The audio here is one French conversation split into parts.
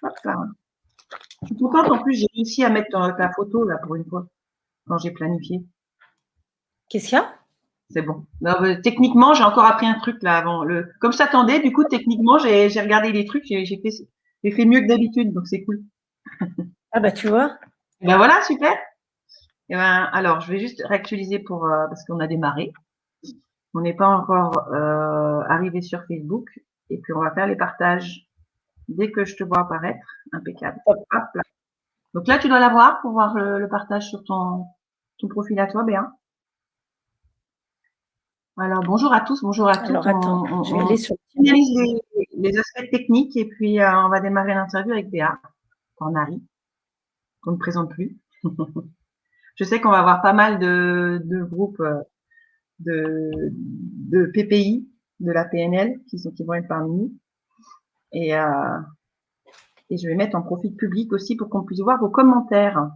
Hop là. Je suis contente, en plus, j'ai réussi à mettre ta photo, là, pour une fois, quand j'ai planifié. Qu'est-ce qu'il y a? C'est bon. Non, techniquement, j'ai encore appris un truc, là, avant. Comme je t'attendais, du coup, techniquement, j'ai regardé les trucs, j'ai fait mieux que d'habitude, donc c'est cool. Ah bah tu vois. Et ben voilà, super. Et ben, alors, je vais juste réactualiser parce qu'on a démarré. On n'est pas encore arrivé sur Facebook. Et puis, on va faire les partages dès que je te vois apparaître. Impeccable. Hop là. Donc là, tu dois l'avoir pour voir le partage sur ton profil à toi, Béa. Alors, bonjour à tous, bonjour à toutes. Alors attends, je vais aller sur le Finalise les aspects techniques et puis on va démarrer l'interview avec Béa, en Harry, qu'on ne présente plus. Je sais qu'on va avoir pas mal de groupes de PPI, de la PNL, qui vont être parmi nous. Et je vais mettre en profil public aussi pour qu'on puisse voir vos commentaires.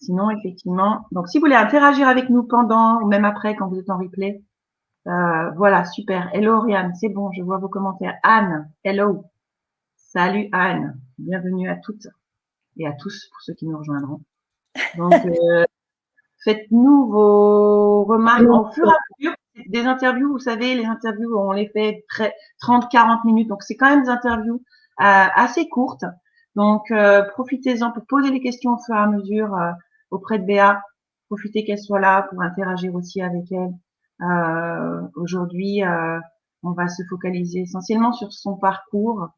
Sinon, effectivement, donc si vous voulez interagir avec nous pendant ou même après quand vous êtes en replay, voilà, super. Hello Oriane, c'est bon, je vois vos commentaires. Anne, hello. Salut Anne, bienvenue à toutes et à tous pour ceux qui nous rejoindront. Donc, faites-nous vos remarques au fur et à mesure. Des interviews, vous savez, les interviews, on les fait 30-40 minutes, donc c'est quand même des interviews assez courtes. Donc, profitez-en pour poser les questions au fur et à mesure auprès de Béa. Profitez qu'elle soit là pour interagir aussi avec elle. Aujourd'hui, on va se focaliser essentiellement sur son parcours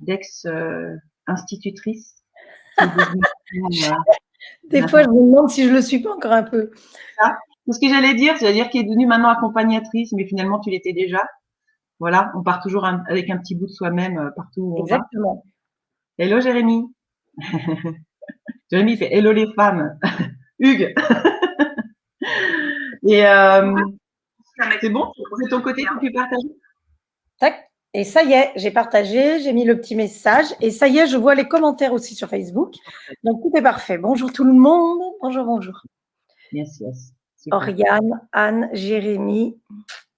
d'ex-institutrice. Des fois, je me demande si je le suis pas encore un peu. C'est ce que j'allais dire, c'est-à-dire qu'elle est devenue maintenant accompagnatrice, mais finalement tu l'étais déjà. Voilà, on part toujours avec un petit bout de soi-même partout où on va. Exactement. Hello Jérémy. Jérémy fait hello les femmes. Hugues. Et c'est bon, de ton côté, tu peux partager. Tac. Et ça y est, j'ai partagé, j'ai mis le petit message. Et ça y est, je vois les commentaires aussi sur Facebook. Donc, tout est parfait. Bonjour tout le monde. Bonjour, bonjour. Yes, yes. Super. Oriane, Anne, Jérémy.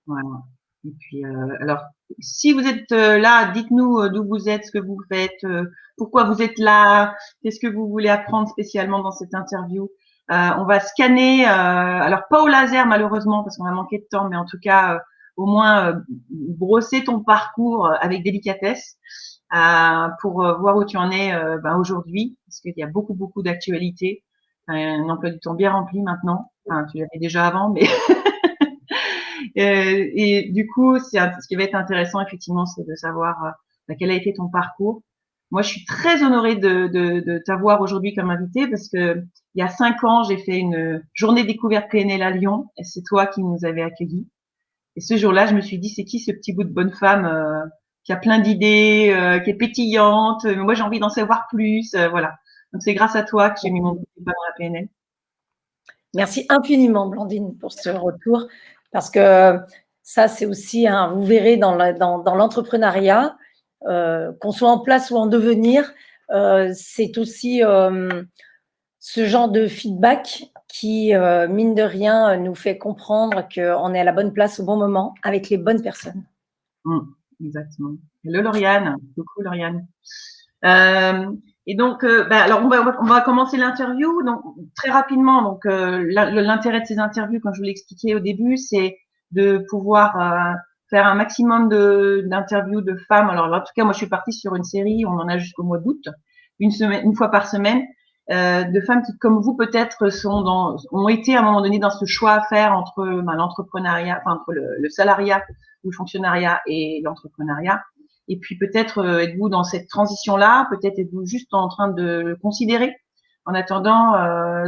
Voilà. Et puis, alors, si vous êtes là, dites-nous d'où vous êtes, ce que vous faites, pourquoi vous êtes là, qu'est-ce que vous voulez apprendre spécialement dans cette interview. On va scanner, alors pas au laser malheureusement parce qu'on va manquer de temps, mais en tout cas, au moins brosser ton parcours avec délicatesse pour voir où tu en es aujourd'hui, parce qu'il y a beaucoup, beaucoup d'actualités. Un emploi du temps bien rempli maintenant. Enfin, tu l'avais déjà avant, mais et du coup, ce qui va être intéressant, effectivement, c'est de savoir quel a été ton parcours. Moi, je suis très honorée de t'avoir aujourd'hui comme invitée parce que il y a 5 ans, j'ai fait une journée découverte PNL à Lyon et c'est toi qui nous avais accueillis. Et ce jour-là, je me suis dit, c'est qui ce petit bout de bonne femme qui a plein d'idées, qui est pétillante. Moi, j'ai envie d'en savoir plus. Voilà. Donc, c'est grâce à toi que j'ai mis mon petit pas dans la PNL. Merci infiniment, Blandine, pour ce retour. Parce que ça, c'est aussi, vous verrez dans l'entrepreneuriat, qu'on soit en place ou en devenir, c'est aussi ce genre de feedback qui, mine de rien, nous fait comprendre qu'on est à la bonne place au bon moment avec les bonnes personnes. Exactement. Hello Lauriane. Coucou Lauriane. Et donc, alors on va commencer l'interview. Donc très rapidement, donc l'intérêt de ces interviews, comme je vous l'ai expliqué au début, c'est de pouvoir faire un maximum d'interviews de femmes. Alors en tout cas, moi je suis partie sur une série, on en a jusqu'au mois d'août, une fois par semaine, de femmes qui, comme vous peut-être, ont été à un moment donné dans ce choix à faire entre l'entrepreneuriat, enfin entre le salariat ou le fonctionnariat et l'entrepreneuriat. Et puis peut-être êtes-vous dans cette transition-là, peut-être êtes-vous juste en train de le considérer. En attendant,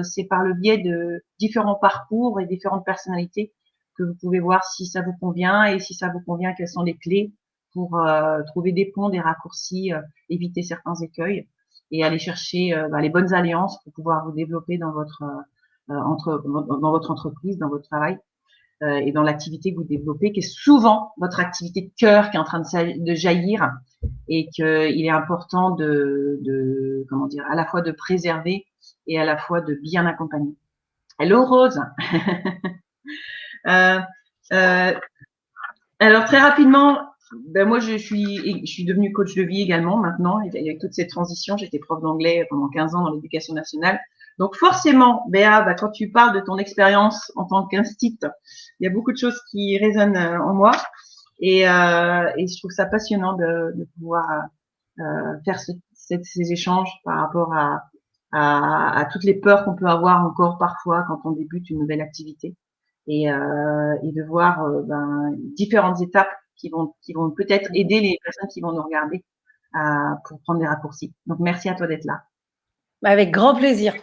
c'est par le biais de différents parcours et différentes personnalités que vous pouvez voir si ça vous convient et si ça vous convient, quelles sont les clés pour trouver des ponts, des raccourcis, éviter certains écueils et aller chercher les bonnes alliances pour pouvoir vous développer dans votre dans votre entreprise, dans votre travail et dans l'activité que vous développez, qui est souvent votre activité de cœur qui est en train de jaillir et qu'il est important comment dire, à la fois de préserver et à la fois de bien accompagner. Hello Rose. Alors très rapidement, moi, je suis devenue coach de vie également maintenant, et avec toute cette transition. J'étais prof d'anglais pendant 15 ans dans l'éducation nationale. Donc forcément, Béa, bah, quand tu parles de ton expérience en tant qu'instite, il y a beaucoup de choses qui résonnent en moi. Et je trouve ça passionnant de pouvoir faire ces échanges par rapport à toutes les peurs qu'on peut avoir encore parfois quand on débute une nouvelle activité. Et de voir ben, différentes étapes qui vont peut-être aider les personnes qui vont nous regarder pour prendre des raccourcis. Donc, merci à toi d'être là. Avec grand plaisir.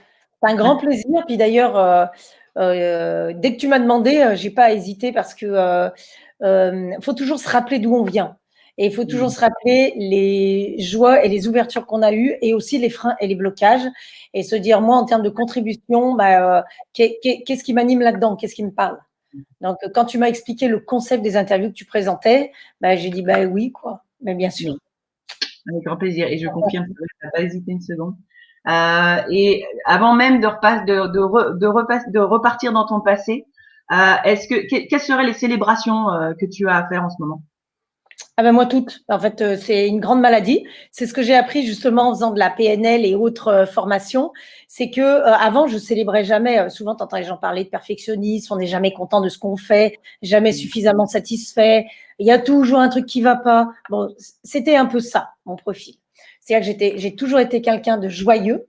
C'est un grand plaisir. Puis d'ailleurs, dès que tu m'as demandé, j'ai pas hésité parce que faut toujours se rappeler d'où on vient. Et il faut toujours se rappeler les joies et les ouvertures qu'on a eues et aussi les freins et les blocages et se dire, moi, en termes de contribution, bah, qu'est-ce qui m'anime là-dedans? Qu'est-ce qui me parle? Donc, quand tu m'as expliqué le concept des interviews que tu présentais, bah, j'ai dit, bah oui, quoi. Mais bien sûr. Avec grand plaisir. Et je confirme que tu n'as pas hésité une seconde. Et avant même de repartir dans ton passé, quelles seraient les célébrations que tu as à faire en ce moment? Ah ben moi toutes. En fait, c'est une grande maladie. C'est ce que j'ai appris justement en faisant de la PNL et autres formations. C'est que avant, je célébrais jamais. Souvent, t'entends les gens parler de perfectionnisme. On n'est jamais content de ce qu'on fait, jamais suffisamment satisfait. Il y a toujours un truc qui va pas. Bon, c'était un peu ça mon profil. C'est-à-dire que j'ai toujours été quelqu'un de joyeux,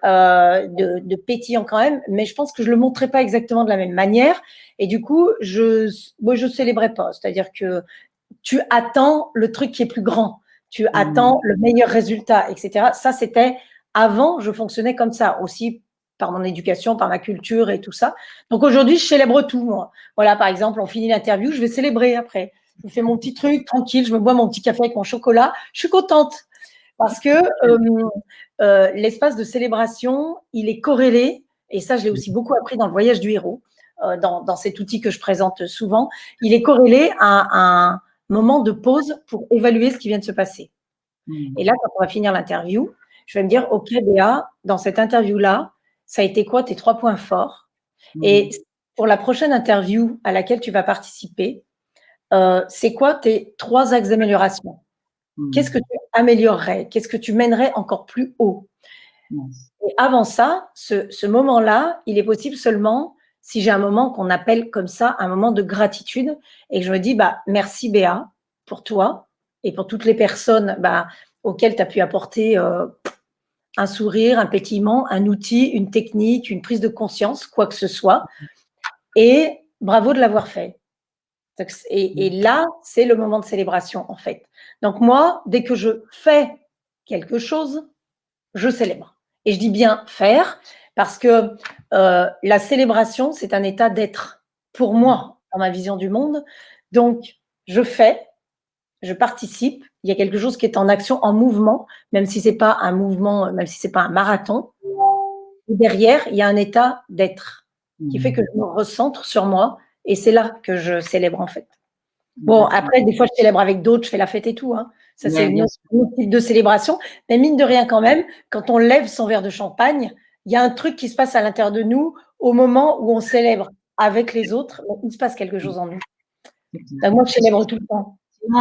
de pétillant quand même, mais je pense que je le montrais pas exactement de la même manière. Et du coup, moi, je célébrais pas. C'est-à-dire que tu attends le truc qui est plus grand, tu attends le meilleur résultat, etc. Ça, c'était avant, je fonctionnais comme ça aussi par mon éducation, par ma culture et tout ça. Donc aujourd'hui, je célèbre tout, moi. Voilà, par exemple, on finit l'interview, je vais célébrer après. Je fais mon petit truc tranquille, je me bois mon petit café avec mon chocolat, je suis contente parce que l'espace de célébration, il est corrélé, et ça, je l'ai aussi beaucoup appris dans le voyage du héros, dans cet outil que je présente souvent, il est corrélé à un moment de pause pour évaluer ce qui vient de se passer. Et là, quand on va finir l'interview, je vais me dire, OK, Béa, dans cette interview-là, ça a été quoi tes 3 points forts? Et pour la prochaine interview à laquelle tu vas participer, c'est quoi tes 3 axes d'amélioration? Qu'est-ce que tu améliorerais? Qu'est-ce que tu mènerais encore plus haut? Et avant ça, ce moment-là, il est possible seulement si j'ai un moment qu'on appelle comme ça, un moment de gratitude, et que je me dis, bah, merci Béa pour toi et pour toutes les personnes auxquelles tu as pu apporter un sourire, un pétillement, un outil, une technique, une prise de conscience, quoi que ce soit. Et bravo de l'avoir fait. Et là, c'est le moment de célébration, en fait. Donc moi, dès que je fais quelque chose, je célèbre. Et je dis bien faire, parce que la célébration, c'est un état d'être pour moi, dans ma vision du monde. Donc, je fais, je participe, il y a quelque chose qui est en action, en mouvement, même si c'est pas un mouvement, même si c'est pas un marathon. Et derrière, il y a un état d'être qui fait que je me recentre sur moi, et c'est là que je célèbre en fait. Bon, après, des fois, je célèbre avec d'autres, je fais la fête et tout. Hein. Ça, c'est un autre type de célébration. Mais mine de rien, quand même, quand on lève son verre de champagne, il y a un truc qui se passe à l'intérieur de nous au moment où on célèbre avec les autres. Il se passe quelque chose en nous. Donc, moi, je célèbre tout le temps.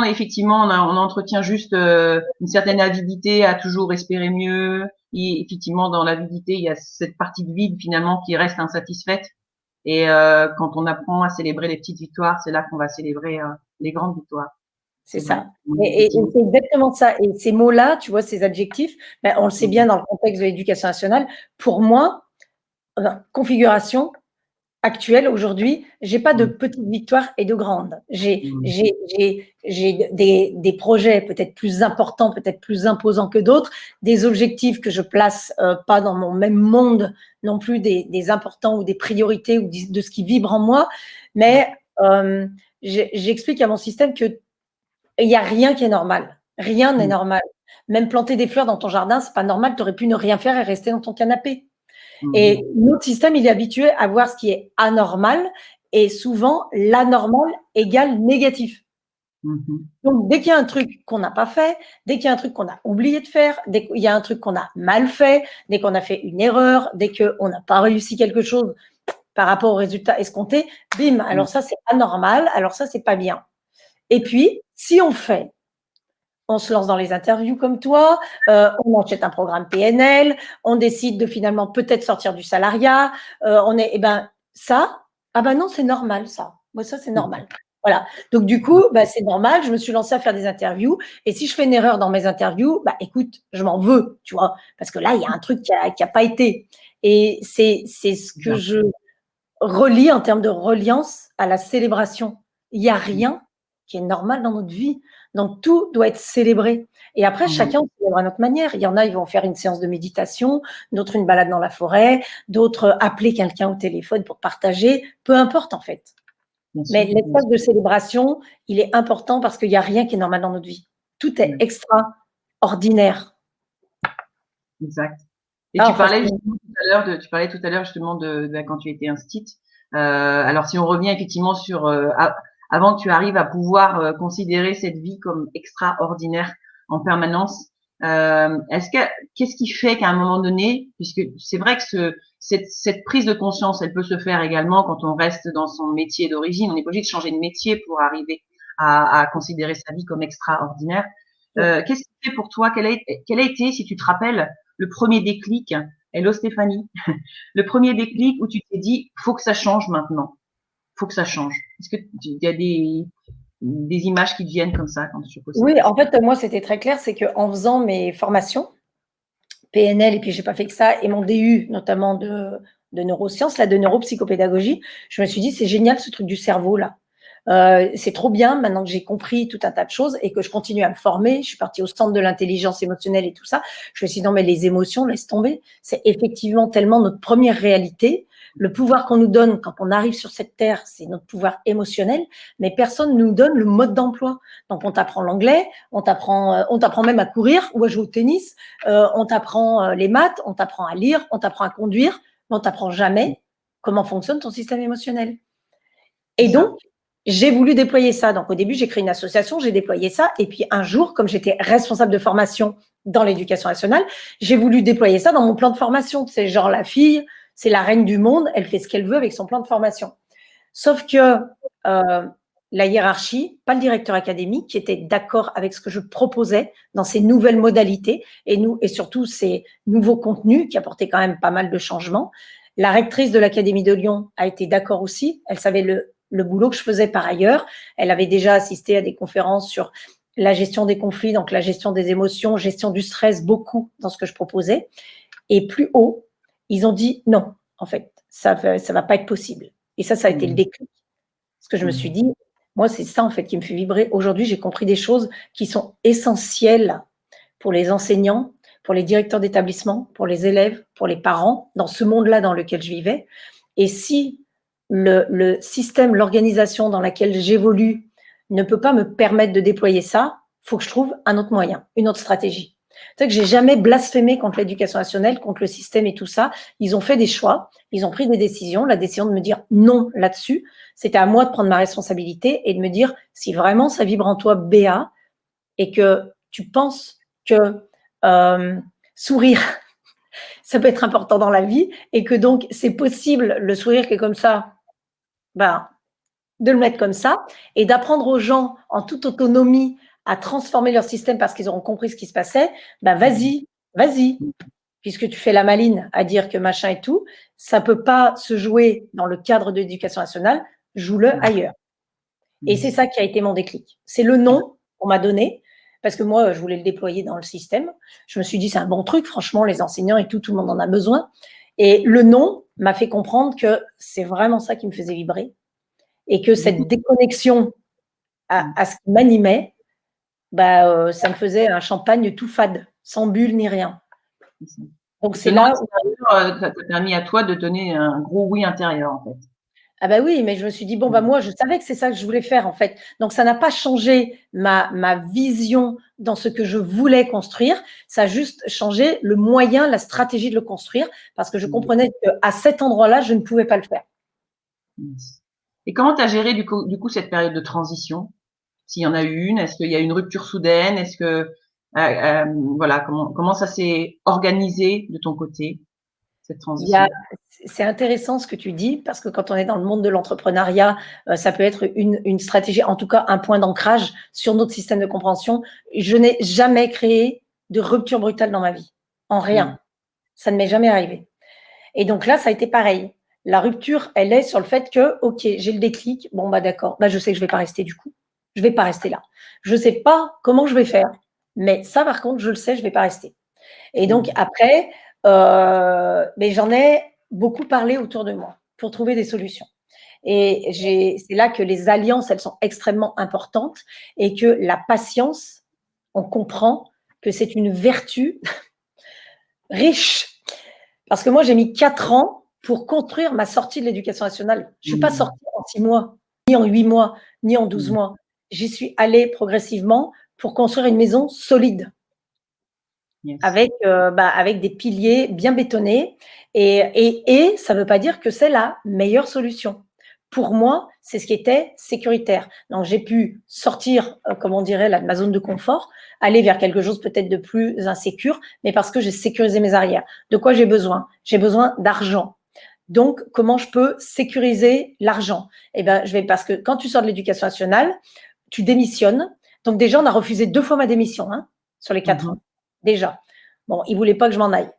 Effectivement, on entretient juste une certaine avidité à toujours espérer mieux. Et effectivement, dans l'avidité, il y a cette partie de vide finalement qui reste insatisfaite. Et quand on apprend à célébrer les petites victoires, c'est là qu'on va célébrer les grandes victoires. C'est ça. Et c'est exactement ça. Et ces mots-là, tu vois, ces adjectifs, on le sait bien dans le contexte de l'éducation nationale. Pour moi, configuration actuelle aujourd'hui, j'ai pas de petites victoires et de grandes. J'ai des projets peut-être plus importants, peut-être plus imposants que d'autres, des objectifs que je place pas dans mon même monde non plus, des importants ou des priorités ou de ce qui vibre en moi, mais j'explique à mon système que il n'y a rien qui est normal. Rien n'est normal. Même planter des fleurs dans ton jardin, c'est pas normal. Tu aurais pu ne rien faire et rester dans ton canapé. Et notre système, il est habitué à voir ce qui est anormal, et souvent, l'anormal égale négatif. Donc, dès qu'il y a un truc qu'on n'a pas fait, dès qu'il y a un truc qu'on a oublié de faire, dès qu'il y a un truc qu'on a mal fait, dès qu'on a fait une erreur, dès qu'on n'a pas réussi quelque chose par rapport au résultat escompté, bim, alors ça, c'est anormal, alors ça, c'est pas bien. Et puis, Si on fait, on se lance dans les interviews comme toi, on achète un programme PNL, on décide de finalement peut-être sortir du salariat, eh ben ça, ah ben non, c'est normal ça. Moi, ça, c'est normal. Voilà. Donc, du coup, bah, c'est normal. Je me suis lancée à faire des interviews. Et si je fais une erreur dans mes interviews, bah, écoute, je m'en veux, tu vois, parce que là, il y a un truc qui a pas été. Et c'est ce que je relie en termes de reliance à la célébration. Il n'y a rien qui est normal dans notre vie. Donc, tout doit être célébré. Et après, chacun célèbre à notre manière. Il y en a, ils vont faire une séance de méditation, d'autres une balade dans la forêt, d'autres appeler quelqu'un au téléphone pour partager. Peu importe, en fait. Mais l'espace de célébration, il est important parce qu'il n'y a rien qui est normal dans notre vie. Tout est extraordinaire. Exact. Et tu parlais tout à l'heure justement de quand tu étais instite. Alors si on revient effectivement sur avant que tu arrives à pouvoir considérer cette vie comme extraordinaire en permanence, qu'est-ce qui fait qu'à un moment donné, puisque c'est vrai que cette prise de conscience, elle peut se faire également quand on reste dans son métier d'origine. On n'est pas obligé de changer de métier pour arriver à considérer sa vie comme extraordinaire. Qu'est-ce qui fait pour toi, quel a été, si tu te rappelles, le premier déclic, hello Stéphanie, le premier déclic où tu t'es dit, faut que ça change maintenant, faut que ça change. Est-ce que il y a des images qui te viennent comme ça quand tu poses ça? Oui, en fait, moi, c'était très clair, c'est qu'en faisant mes formations, PNL, et puis j'ai pas fait que ça, et mon DU, notamment de neurosciences, là, de neuropsychopédagogie, je me suis dit, c'est génial ce truc du cerveau, là. C'est trop bien maintenant que j'ai compris tout un tas de choses et que je continue à me former. Je suis partie au centre de l'intelligence émotionnelle et tout ça. Je me suis dit, non, mais les émotions, laisse tomber. C'est effectivement tellement notre première réalité. Le pouvoir qu'on nous donne quand on arrive sur cette terre, c'est notre pouvoir émotionnel, mais personne ne nous donne le mode d'emploi. Donc, on t'apprend l'anglais, on t'apprend même à courir ou à jouer au tennis, on t'apprend les maths, on t'apprend à lire, on t'apprend à conduire, mais on t'apprend jamais comment fonctionne ton système émotionnel. Et donc, j'ai voulu déployer ça. Donc, au début, j'ai créé une association, j'ai déployé ça. Et puis, un jour, comme j'étais responsable de formation dans l'éducation nationale, j'ai voulu déployer ça dans mon plan de formation. C'est genre la fille, c'est la reine du monde, elle fait ce qu'elle veut avec son plan de formation. Sauf que la hiérarchie, pas le directeur académique, qui était d'accord avec ce que je proposais dans ces nouvelles modalités et surtout ces nouveaux contenus qui apportaient quand même pas mal de changements. La rectrice de l'Académie de Lyon a été d'accord aussi. Elle savait le boulot que je faisais par ailleurs. Elle avait déjà assisté à des conférences sur la gestion des conflits, donc la gestion des émotions, gestion du stress, beaucoup dans ce que je proposais. Et plus haut, ils ont dit non, en fait, ça va pas être possible. Et ça a été le déclic. Parce que je me suis dit, moi, c'est ça, en fait, qui me fait vibrer. Aujourd'hui, j'ai compris des choses qui sont essentielles pour les enseignants, pour les directeurs d'établissement, pour les élèves, pour les parents, dans ce monde-là dans lequel je vivais. Et si le système, l'organisation dans laquelle j'évolue ne peut pas me permettre de déployer ça, il faut que je trouve un autre moyen, une autre stratégie. C'est vrai que j'ai jamais blasphémé contre l'éducation nationale, contre le système et tout ça. Ils ont fait des choix, ils ont pris des décisions. La décision de me dire non là-dessus, c'était à moi de prendre ma responsabilité et de me dire si vraiment ça vibre en toi, Béa, et que tu penses que sourire, ça peut être important dans la vie et que donc c'est possible, le sourire qui est comme ça, ben, de le mettre comme ça et d'apprendre aux gens en toute autonomie à transformer leur système parce qu'ils auront compris ce qui se passait, ben vas-y, puisque tu fais la maline à dire que machin et tout, ça peut pas se jouer dans le cadre de l'éducation nationale, joue-le ailleurs. Et c'est ça qui a été mon déclic. C'est le nom qu'on m'a donné, parce que moi, je voulais le déployer dans le système. Je me suis dit, c'est un bon truc, franchement, les enseignants et tout le monde en a besoin. Et le nom m'a fait comprendre que c'est vraiment ça qui me faisait vibrer et que cette déconnexion à ce qui m'animait, bah, ça me faisait un champagne tout fade, sans bulle ni rien. Donc c'est là où ça t'a permis à toi de donner un gros oui intérieur en fait. ah bah oui, mais je me suis dit bon bah moi je savais que c'est ça que je voulais faire en fait. Donc ça n'a pas changé ma vision dans ce que je voulais construire, ça a juste changé le moyen, la stratégie de le construire parce que je comprenais qu'à cet endroit-là, je ne pouvais pas le faire. Et comment tu as géré du coup cette période de transition? S'il y en a eu une, est-ce qu'il y a eu une rupture soudaine? Est-ce que voilà, comment ça s'est organisé de ton côté? cette transition? C'est intéressant ce que tu dis, parce que quand on est dans le monde de l'entrepreneuriat, ça peut être une stratégie, en tout cas un point d'ancrage sur notre système de compréhension. Je n'ai jamais créé de rupture brutale dans ma vie, en rien. Ça ne m'est jamais arrivé. Et donc là, ça a été pareil. La rupture, elle est sur le fait que, ok, j'ai le déclic, bon bah d'accord, bah je sais que je vais pas rester du coup. Je vais pas rester là. Je sais pas comment je vais faire, mais ça par contre, je le sais, je vais pas rester. Et donc après, mais j'en ai beaucoup parlé autour de moi pour trouver des solutions. Et c'est là que les alliances, elles sont extrêmement importantes et que la patience, on comprend que c'est une vertu riche. Parce que moi, j'ai mis 4 ans pour construire ma sortie de l'éducation nationale. Je ne suis pas sortie en 6 mois, ni en 8 mois, ni en 12 mois. J'y suis allée progressivement pour construire une maison solide. Yes. Avec des piliers bien bétonnés. Et ça ne veut pas dire que c'est la meilleure solution. Pour moi, c'est ce qui était sécuritaire. Donc, j'ai pu sortir, comme on dirait, là, de ma zone de confort, aller vers quelque chose peut-être de plus insécure, mais parce que j'ai sécurisé mes arrières. De quoi j'ai besoin? J'ai besoin d'argent. Donc, comment je peux sécuriser l'argent? Eh ben, parce que quand tu sors de l'éducation nationale, tu démissionnes. Donc, déjà, on a refusé 2 fois ma démission, sur les 4 ans. Déjà. Bon, ils ne voulaient pas que je m'en aille.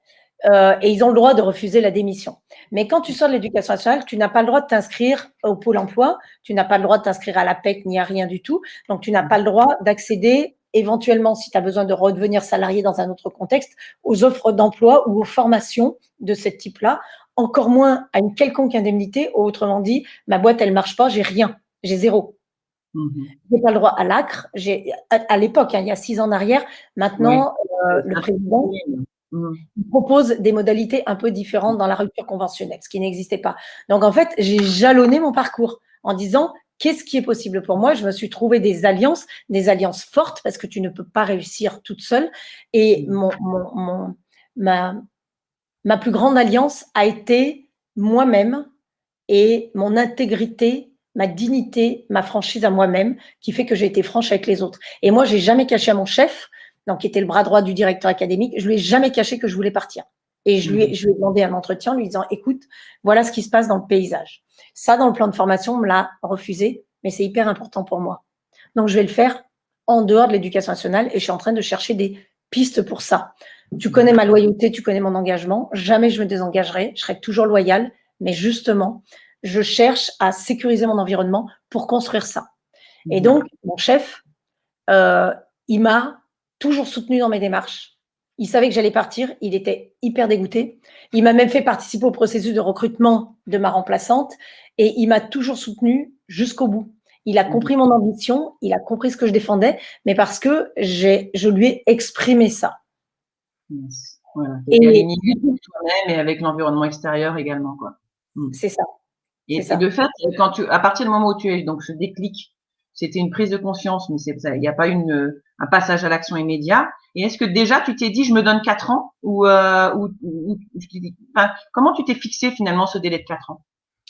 Et ils ont le droit de refuser la démission. Mais quand tu sors de l'éducation nationale, tu n'as pas le droit de t'inscrire au Pôle emploi, tu n'as pas le droit de t'inscrire à l'APEC ni à rien du tout. Donc, tu n'as pas le droit d'accéder, éventuellement, si tu as besoin de redevenir salarié dans un autre contexte, aux offres d'emploi ou aux formations de ce type-là, encore moins à une quelconque indemnité. Autrement dit, ma boîte, elle ne marche pas, j'ai rien, j'ai zéro. Je n'ai pas le droit à l'ACRE. À l'époque, il y a 6 ans en arrière, maintenant, le président propose des modalités un peu différentes dans la rupture conventionnelle, ce qui n'existait pas. Donc, en fait, j'ai jalonné mon parcours en disant qu'est-ce qui est possible pour moi. Je me suis trouvé des alliances fortes, parce que tu ne peux pas réussir toute seule. Et ma plus grande alliance a été moi-même et mon intégrité, ma dignité, ma franchise à moi-même, qui fait que j'ai été franche avec les autres. Et moi, j'ai jamais caché à mon chef, donc qui était le bras droit du directeur académique, je lui ai jamais caché que je voulais partir. Et je lui ai demandé un entretien en lui disant, écoute, voilà ce qui se passe dans le paysage. Ça, dans le plan de formation, on me l'a refusé, mais c'est hyper important pour moi. Donc, je vais le faire en dehors de l'éducation nationale et je suis en train de chercher des pistes pour ça. Tu connais ma loyauté, tu connais mon engagement. Jamais je me désengagerai, je serai toujours loyale, mais justement, je cherche à sécuriser mon environnement pour construire ça. Et donc, mon chef, il m'a toujours soutenue dans mes démarches. Il savait que j'allais partir, il était hyper dégoûté. Il m'a même fait participer au processus de recrutement de ma remplaçante et il m'a toujours soutenue jusqu'au bout. Il a compris mon ambition, il a compris ce que je défendais, mais parce que je lui ai exprimé ça. Voilà. Et aligné avec toi-même et avec l'environnement extérieur également, quoi. C'est ça. Et de fait, à partir du moment où tu es donc ce déclic, c'était une prise de conscience, mais il n'y a pas un passage à l'action immédiat. Et est-ce que déjà tu t'es dit, je me donne 4 ans comment tu t'es fixé finalement ce délai de 4 ans?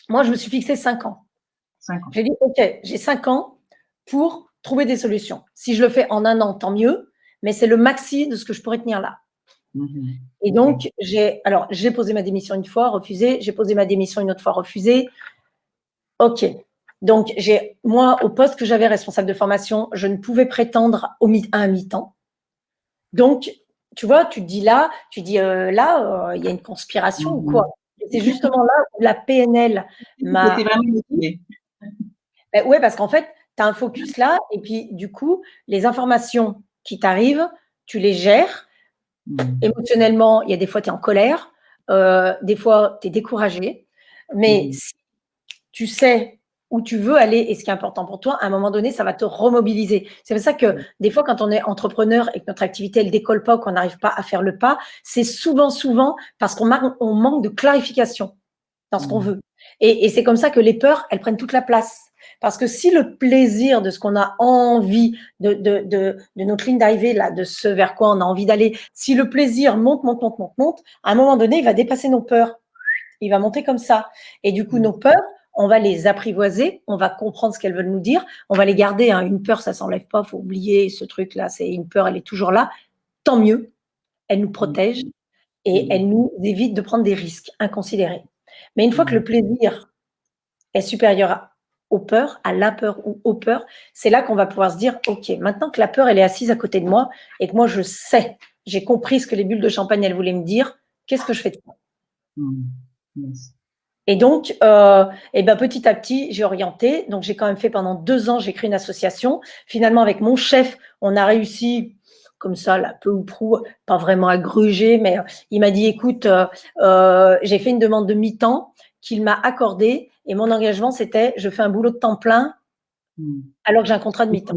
Moi, je me suis fixé 5 ans. 5 ans. J'ai dit, OK, j'ai 5 ans pour trouver des solutions. Si je le fais en 1 an, tant mieux, mais c'est le maxi de ce que je pourrais tenir là. Et donc, j'ai posé ma démission une fois, refusée. J'ai posé ma démission une autre fois, refusée. OK. Donc, moi, au poste que j'avais, responsable de formation, je ne pouvais prétendre à un mi-temps. Donc, tu vois, tu dis là, il y a une conspiration ou quoi? C'est justement là où la PNL m'a… C'était vraiment motivé. Oui, parce qu'en fait, tu as un focus là, et puis du coup, les informations qui t'arrivent, tu les gères. Émotionnellement, il y a des fois, tu es en colère, des fois, tu es découragé, mais si tu sais où tu veux aller et ce qui est important pour toi, à un moment donné, ça va te remobiliser. C'est pour ça que des fois, quand on est entrepreneur et que notre activité, elle décolle pas ou qu'on n'arrive pas à faire le pas, c'est souvent parce qu'on manque de clarification dans ce qu'on veut. Et c'est comme ça que les peurs, elles prennent toute la place. Parce que si le plaisir de ce qu'on a envie, de notre ligne d'arrivée, là, de ce vers quoi on a envie d'aller, si le plaisir monte, à un moment donné, il va dépasser nos peurs. Il va monter comme ça. Et du coup, nos peurs, on va les apprivoiser, on va comprendre ce qu'elles veulent nous dire, on va les garder. Une peur, ça ne s'enlève pas, il faut oublier ce truc-là. C'est une peur, elle est toujours là. Tant mieux, elle nous protège. et elle nous évite de prendre des risques inconsidérés. Mais une fois que le plaisir est supérieur aux peurs, à la peur ou aux peurs, c'est là qu'on va pouvoir se dire, OK, maintenant que la peur, elle est assise à côté de moi et que moi, je sais, j'ai compris ce que les bulles de champagne, elles voulaient me dire, qu'est-ce que je fais de ça? Et donc, petit à petit, j'ai orienté. Donc, j'ai quand même fait pendant 2 ans, j'ai créé une association. Finalement, avec mon chef, on a réussi, comme ça, là, peu ou prou, pas vraiment à gruger, mais il m'a dit, écoute, j'ai fait une demande de mi-temps qu'il m'a accordée et mon engagement, c'était, je fais un boulot de temps plein alors que j'ai un contrat de mi-temps.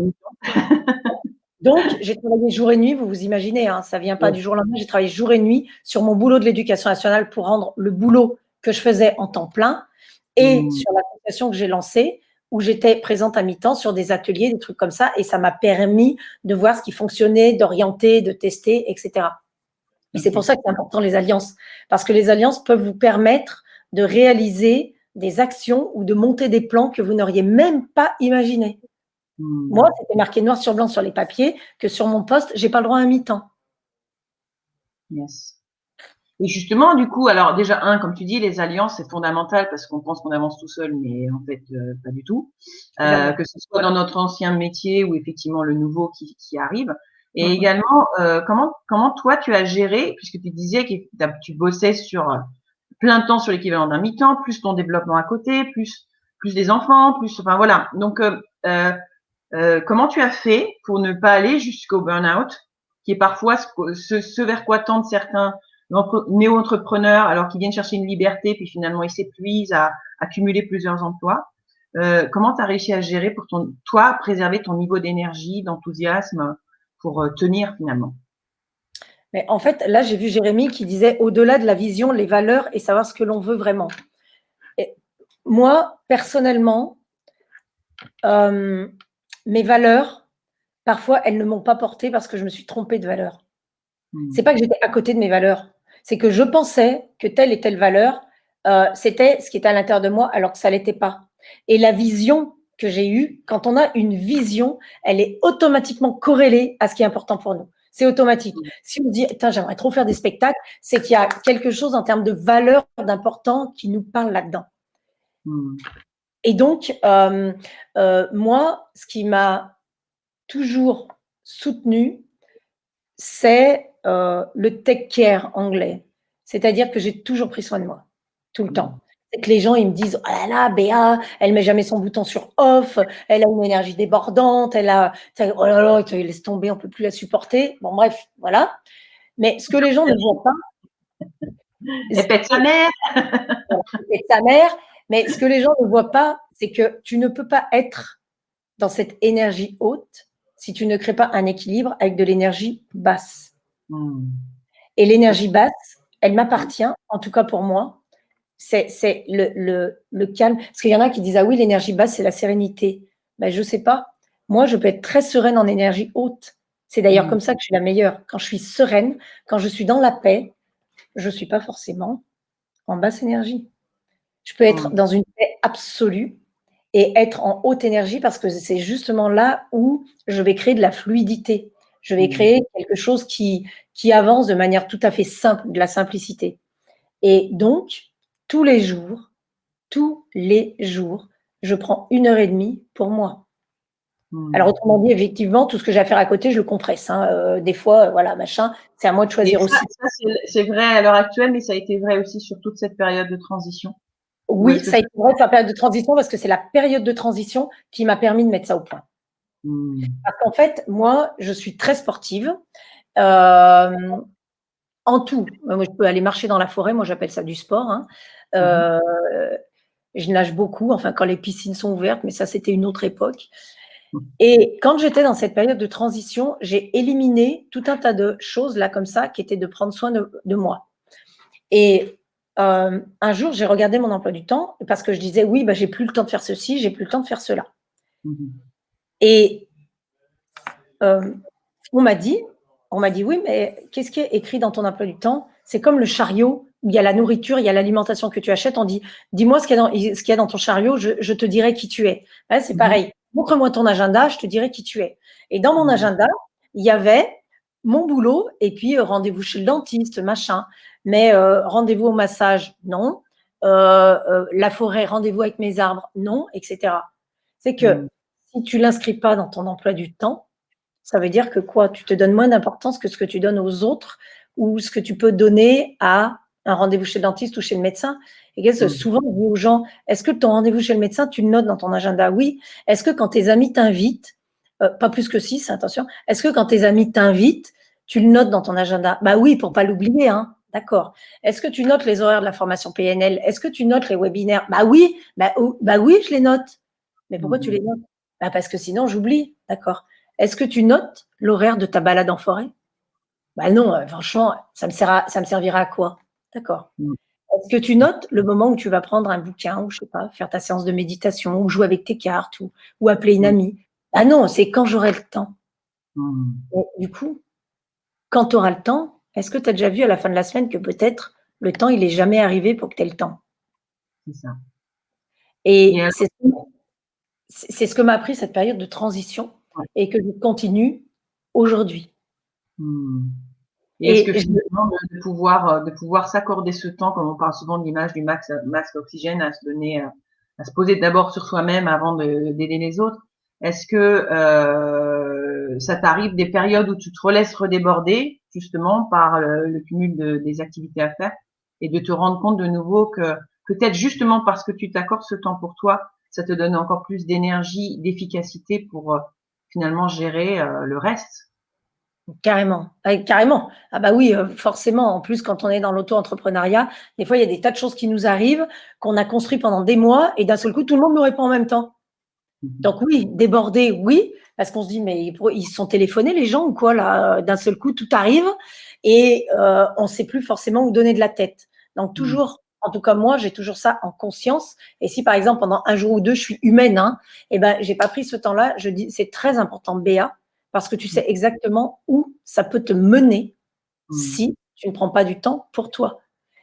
Donc, j'ai travaillé jour et nuit, vous vous imaginez, hein, ça vient pas du jour au lendemain, j'ai travaillé jour et nuit sur mon boulot de l'éducation nationale pour rendre le boulot que je faisais en temps plein et sur l'association que j'ai lancée où j'étais présente à mi-temps sur des ateliers, des trucs comme ça et ça m'a permis de voir ce qui fonctionnait, d'orienter, de tester, etc. Et c'est pour ça que c'est important les alliances parce que les alliances peuvent vous permettre de réaliser des actions ou de monter des plans que vous n'auriez même pas imaginés. Moi, c'était marqué noir sur blanc sur les papiers que sur mon poste, j'ai pas le droit à un mi-temps. Yes. Et justement, du coup, alors déjà, comme tu dis, les alliances, c'est fondamental parce qu'on pense qu'on avance tout seul, mais en fait, pas du tout. Que ce soit dans notre ancien métier ou effectivement le nouveau qui arrive. Et également, comment toi, tu as géré, puisque tu disais que tu bossais sur plein de temps sur l'équivalent d'un mi-temps, plus ton développement à côté, plus des enfants, enfin voilà. Donc, comment tu as fait pour ne pas aller jusqu'au burn-out, qui est parfois ce vers quoi tendent certains néo-entrepreneurs, alors qu'ils viennent chercher une liberté, puis finalement ils s'épuisent à cumuler plusieurs emplois. Comment tu as réussi à gérer pour toi, préserver ton niveau d'énergie, d'enthousiasme pour tenir finalement? Mais en fait, là, j'ai vu Jérémy qui disait au-delà de la vision, les valeurs et savoir ce que l'on veut vraiment. Et moi, personnellement, mes valeurs, parfois, elles ne m'ont pas portée parce que je me suis trompée de valeur. C'est pas que j'étais à côté de mes valeurs, c'est que je pensais que telle et telle valeur, c'était ce qui était à l'intérieur de moi, alors que ça l'était pas. Et la vision que j'ai eue, quand on a une vision, elle est automatiquement corrélée à ce qui est important pour nous. C'est automatique. Si on dit, j'aimerais trop faire des spectacles, c'est qu'il y a quelque chose en termes de valeur d'important qui nous parle là-dedans. Et donc, moi, ce qui m'a toujours soutenue, c'est le take care anglais. C'est-à-dire que j'ai toujours pris soin de moi, tout le temps. C'est que les gens, ils me disent, oh là là, Béa, elle met jamais son bouton sur off, elle a une énergie débordante, oh là là, laisse tomber, on peut plus la supporter. Bon, bref, voilà. Mais ce que les gens ne voient pas. Elle pète sa mère. Elle pète sa mère. Mais ce que les gens ne voient pas, c'est que tu ne peux pas être dans cette énergie haute si tu ne crées pas un équilibre avec de l'énergie basse. Et l'énergie basse, elle m'appartient, en tout cas pour moi, c'est le calme. Parce qu'il y en a qui disent, ah oui, l'énergie basse, c'est la sérénité. Ben, je ne sais pas. Moi, je peux être très sereine en énergie haute. C'est d'ailleurs comme ça que je suis la meilleure. Quand je suis sereine, quand je suis dans la paix, je ne suis pas forcément en basse énergie. Je peux être dans une paix absolue et être en haute énergie parce que c'est justement là où je vais créer de la fluidité. Je vais créer quelque chose qui avance de manière tout à fait simple, de la simplicité. Et donc, tous les jours, je prends 1h30 pour moi. Alors, autrement dit, effectivement, tout ce que j'ai à faire à côté, je le compresse. Des fois, voilà, machin, c'est à moi de choisir aussi. Ça c'est vrai à l'heure actuelle, mais ça a été vrai aussi sur toute cette période de transition. Oui, ça a été vrai sur la période de transition parce que c'est la période de transition qui m'a permis de mettre ça au point. Parce qu'en fait, moi, je suis très sportive. En tout, moi, je peux aller marcher dans la forêt, moi j'appelle ça du sport. Je nage beaucoup, enfin quand les piscines sont ouvertes, mais ça c'était une autre époque. Et quand j'étais dans cette période de transition, j'ai éliminé tout un tas de choses là comme ça qui étaient de prendre soin de moi. Et un jour, j'ai regardé mon emploi du temps parce que je disais oui, j'ai plus le temps de faire ceci, j'ai plus le temps de faire cela. Et on m'a dit oui, mais qu'est-ce qui est écrit dans ton emploi du temps? C'est comme le chariot où il y a la nourriture, il y a l'alimentation que tu achètes. On dit, dis-moi ce qu'il y a dans ton chariot, je te dirai qui tu es. Ouais, c'est pareil. Montre-moi ton agenda, je te dirai qui tu es. Et dans mon agenda, il y avait mon boulot, et puis rendez-vous chez le dentiste, machin. Mais rendez-vous au massage, non. La forêt, rendez-vous avec mes arbres, non, etc. C'est que si tu l'inscris pas dans ton emploi du temps, ça veut dire que quoi? Tu te donnes moins d'importance que ce que tu donnes aux autres ou ce que tu peux donner à un rendez-vous chez le dentiste ou chez le médecin. Et souvent, on dit aux gens, est-ce que ton rendez-vous chez le médecin, tu le notes dans ton agenda? Oui. Est-ce que quand tes amis t'invitent, pas plus que 6, attention, est-ce que quand tes amis t'invitent, tu le notes dans ton agenda? Bah oui, pour pas l'oublier, hein. D'accord. Est-ce que tu notes les horaires de la formation PNL? Est-ce que tu notes les webinaires? Bah oui, bah oui, je les note. Mais pourquoi tu les notes? Bah parce que sinon, j'oublie. D'accord. Est-ce que tu notes l'horaire de ta balade en forêt? Bah non, franchement, ça me servira à quoi? D'accord. Est-ce que tu notes le moment où tu vas prendre un bouquin ou je sais pas, faire ta séance de méditation ou jouer avec tes cartes ou appeler une amie? Ah non, c'est quand j'aurai le temps. Et du coup, quand tu auras le temps, est-ce que tu as déjà vu à la fin de la semaine que peut-être le temps, il est jamais arrivé pour que tu aies le temps? C'est ça. Et c'est ce que m'a appris cette période de transition et que je continue aujourd'hui. Et est-ce que finalement de pouvoir s'accorder ce temps, comme on parle souvent de l'image du masque d'oxygène, à se donner, à se poser d'abord sur soi-même avant d'aider les autres. Est-ce que ça t'arrive des périodes où tu te laisses redéborder justement par le cumul des activités à faire et de te rendre compte de nouveau que peut-être justement parce que tu t'accordes ce temps pour toi, ça te donne encore plus d'énergie, d'efficacité pour finalement gérer le reste? Carrément, carrément. Ah bah oui, forcément. En plus, quand on est dans l'auto-entrepreneuriat, des fois, il y a des tas de choses qui nous arrivent, qu'on a construit pendant des mois et d'un seul coup, tout le monde nous répond en même temps. Donc oui, déborder, oui, parce qu'on se dit, mais ils se sont téléphonés les gens ou quoi là? D'un seul coup, tout arrive et on ne sait plus forcément où donner de la tête. Donc toujours, en tout cas moi, j'ai toujours ça en conscience. Et si par exemple pendant un jour ou deux, je suis humaine, hein, et ben j'ai pas pris ce temps-là. Je dis, c'est très important, Béa, parce que tu sais exactement où ça peut te mener si tu ne prends pas du temps pour toi.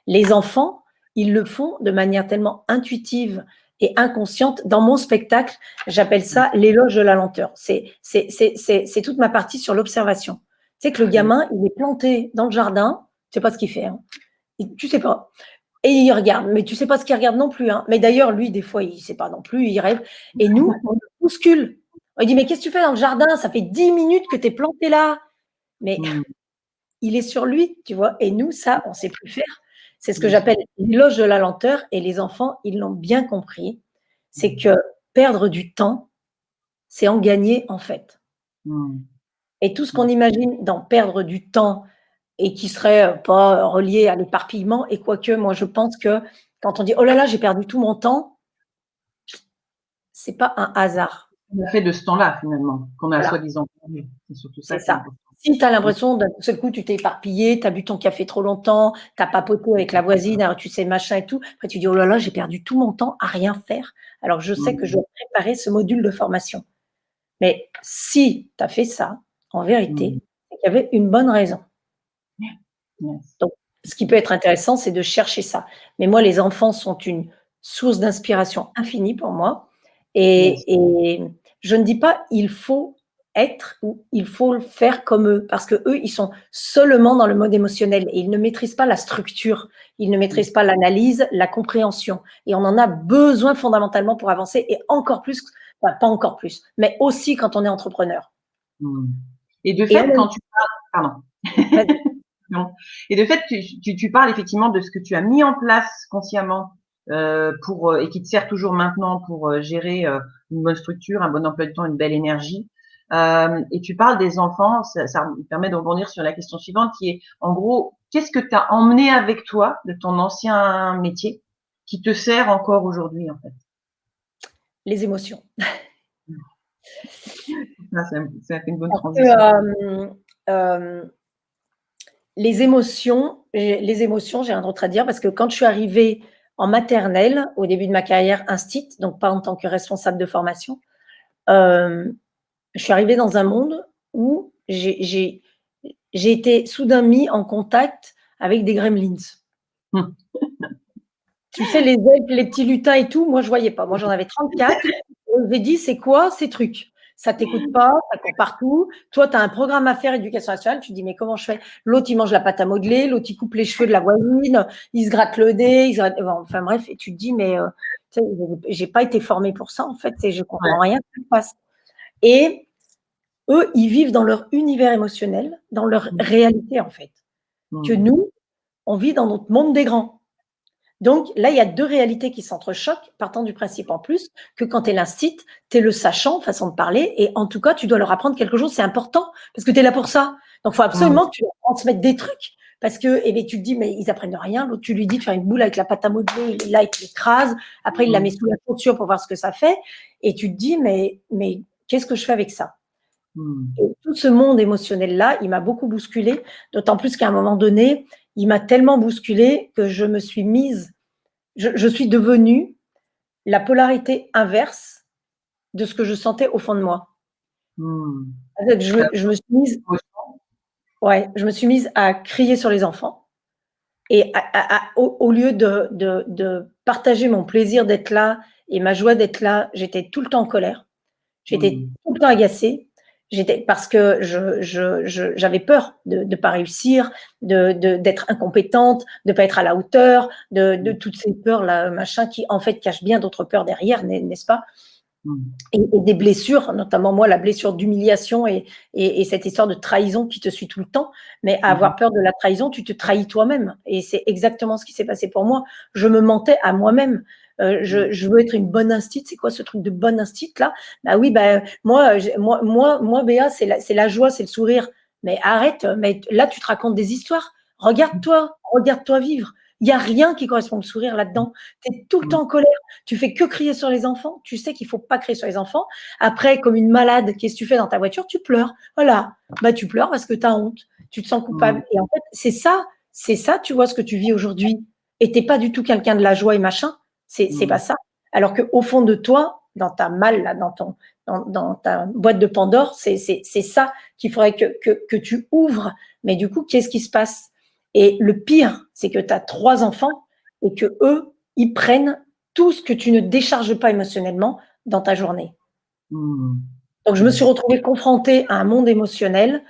Les enfants, ils le font de manière tellement intuitive et inconsciente. Dans mon spectacle, j'appelle ça l'éloge de la lenteur. C'est toute ma partie sur l'observation. Tu sais que le gamin, il est planté dans le jardin, tu sais pas ce qu'il fait, hein. Tu sais pas. Et il regarde, mais tu sais pas ce qu'il regarde non plus, hein. Mais d'ailleurs, lui, des fois, il sait pas non plus, il rêve. Et nous, on le bouscule. On lui dit, mais qu'est-ce que tu fais dans le jardin? Ça fait 10 minutes que tu es planté là. Mais il est sur lui, tu vois. Et nous, ça, on ne sait plus faire. C'est ce que j'appelle l'éloge de la lenteur. Et les enfants, ils l'ont bien compris. C'est que perdre du temps, c'est en gagner, en fait. Et tout ce qu'on imagine dans perdre du temps et qui serait pas relié à l'éparpillement, et quoique, moi, je pense que quand on dit « Oh là là, j'ai perdu tout mon temps », c'est pas un hasard. On a fait de ce temps-là, finalement, qu'on a soi-disant perdu. C'est surtout ça. C'est ça. Si tu as l'impression d'un seul coup, tu t'es éparpillé, tu as bu ton café trop longtemps, tu as papoté avec la voisine, alors tu sais machin et tout. Après, tu dis, oh là là, j'ai perdu tout mon temps à rien faire. Alors, je sais que je dois préparer ce module de formation. Mais si tu as fait ça, en vérité, c'est qu'il y avait une bonne raison. Donc, ce qui peut être intéressant, c'est de chercher ça. Mais moi, les enfants sont une source d'inspiration infinie pour moi. Et je ne dis pas il faut être ou il faut le faire comme eux, parce que eux, ils sont seulement dans le mode émotionnel et ils ne maîtrisent pas la structure, ils ne maîtrisent pas l'analyse, la compréhension. Et on en a besoin fondamentalement pour avancer et encore plus, enfin, pas encore plus, mais aussi quand on est entrepreneur. Et de fait, quand tu parles, pardon. Et de fait, tu parles effectivement de ce que tu as mis en place consciemment et qui te sert toujours maintenant pour gérer une bonne structure, un bon emploi du temps, une belle énergie. Et tu parles des enfants, ça me permet de rebondir sur la question suivante qui est, en gros, qu'est-ce que tu as emmené avec toi de ton ancien métier qui te sert encore aujourd'hui, en fait? Les émotions. Ça fait une bonne transition. Les émotions, j'ai un autre à dire parce que quand je suis arrivée en maternelle, au début de ma carrière instit, donc pas en tant que responsable de formation, je suis arrivée dans un monde où j'ai été soudain mis en contact avec des gremlins. Tu sais, les elfes, les petits lutins et tout, moi je voyais pas. Moi j'en avais 34. J'ai dit, c'est quoi ces trucs? ça t'écoute pas, ça court partout. Toi, tu as un programme à faire, éducation nationale, tu te dis, mais comment je fais? L'autre, il mange la pâte à modeler, l'autre, il coupe les cheveux de la voisine, il se gratte le nez, enfin bref, et tu te dis, mais tu sais, j'ai pas été formée pour ça, en fait, et je comprends rien ce qui se passe. Et eux, ils vivent dans leur univers émotionnel, dans leur réalité, en fait. Que nous, on vit dans notre monde des grands. Donc là, il y a deux réalités qui s'entrechoquent, partant du principe en plus que quand tu es l'instit, tu es le sachant, façon de parler, et en tout cas, tu dois leur apprendre quelque chose, c'est important, parce que tu es là pour ça. Donc, il faut absolument que tu leur transmettes des trucs, parce que eh bien, tu te dis, mais ils apprennent rien. L'autre, tu lui dis de faire une boule avec la pâte à modeler, il est là, il l'écrase, après, il la met sous la chaussure pour voir ce que ça fait, et tu te dis, mais qu'est-ce que je fais avec ça? Et tout ce monde émotionnel-là, il m'a beaucoup bousculée, d'autant plus qu'à un moment donné, il m'a tellement bousculée que je me suis mise, je suis devenue la polarité inverse de ce que je sentais au fond de moi. Je me suis mise, ouais, je me suis mise à crier sur les enfants et au lieu de partager mon plaisir d'être là et ma joie d'être là, j'étais tout le temps en colère, j'étais tout le temps agacée. Parce que j'avais peur de ne pas réussir, d'être incompétente, de ne pas être à la hauteur, de toutes ces peurs-là, machin, qui en fait cachent bien d'autres peurs derrière, n'est-ce pas? Et des blessures, notamment moi, la blessure d'humiliation et cette histoire de trahison qui te suit tout le temps. Mais à avoir peur de la trahison, tu te trahis toi-même. Et c'est exactement ce qui s'est passé pour moi. Je me mentais à moi-même. Je veux être une bonne instite. C'est quoi ce truc de bonne instite là? Bah oui, bah moi, Béa, c'est la joie, c'est le sourire. Mais arrête, mais là tu te racontes des histoires. Regarde-toi vivre. Il n'y a rien qui correspond au sourire là-dedans. Tu es tout le temps en colère. Tu fais que crier sur les enfants. Tu sais qu'il ne faut pas crier sur les enfants. Après, comme une malade, qu'est-ce que tu fais dans ta voiture? Tu pleures. Voilà. Bah, tu pleures parce que tu as honte. Tu te sens coupable. Et en fait, c'est ça, tu vois, ce que tu vis aujourd'hui. Et tu n'es pas du tout quelqu'un de la joie et machin. C'est pas ça. Alors qu'au fond de toi, dans ta malle, là, dans ta boîte de Pandore, c'est ça qu'il faudrait que tu ouvres. Mais du coup, qu'est-ce qui se passe? Et le pire, c'est que tu as 3 enfants et que eux, ils prennent tout ce que tu ne décharges pas émotionnellement dans ta journée. Donc, je me suis retrouvée confrontée à un monde émotionnel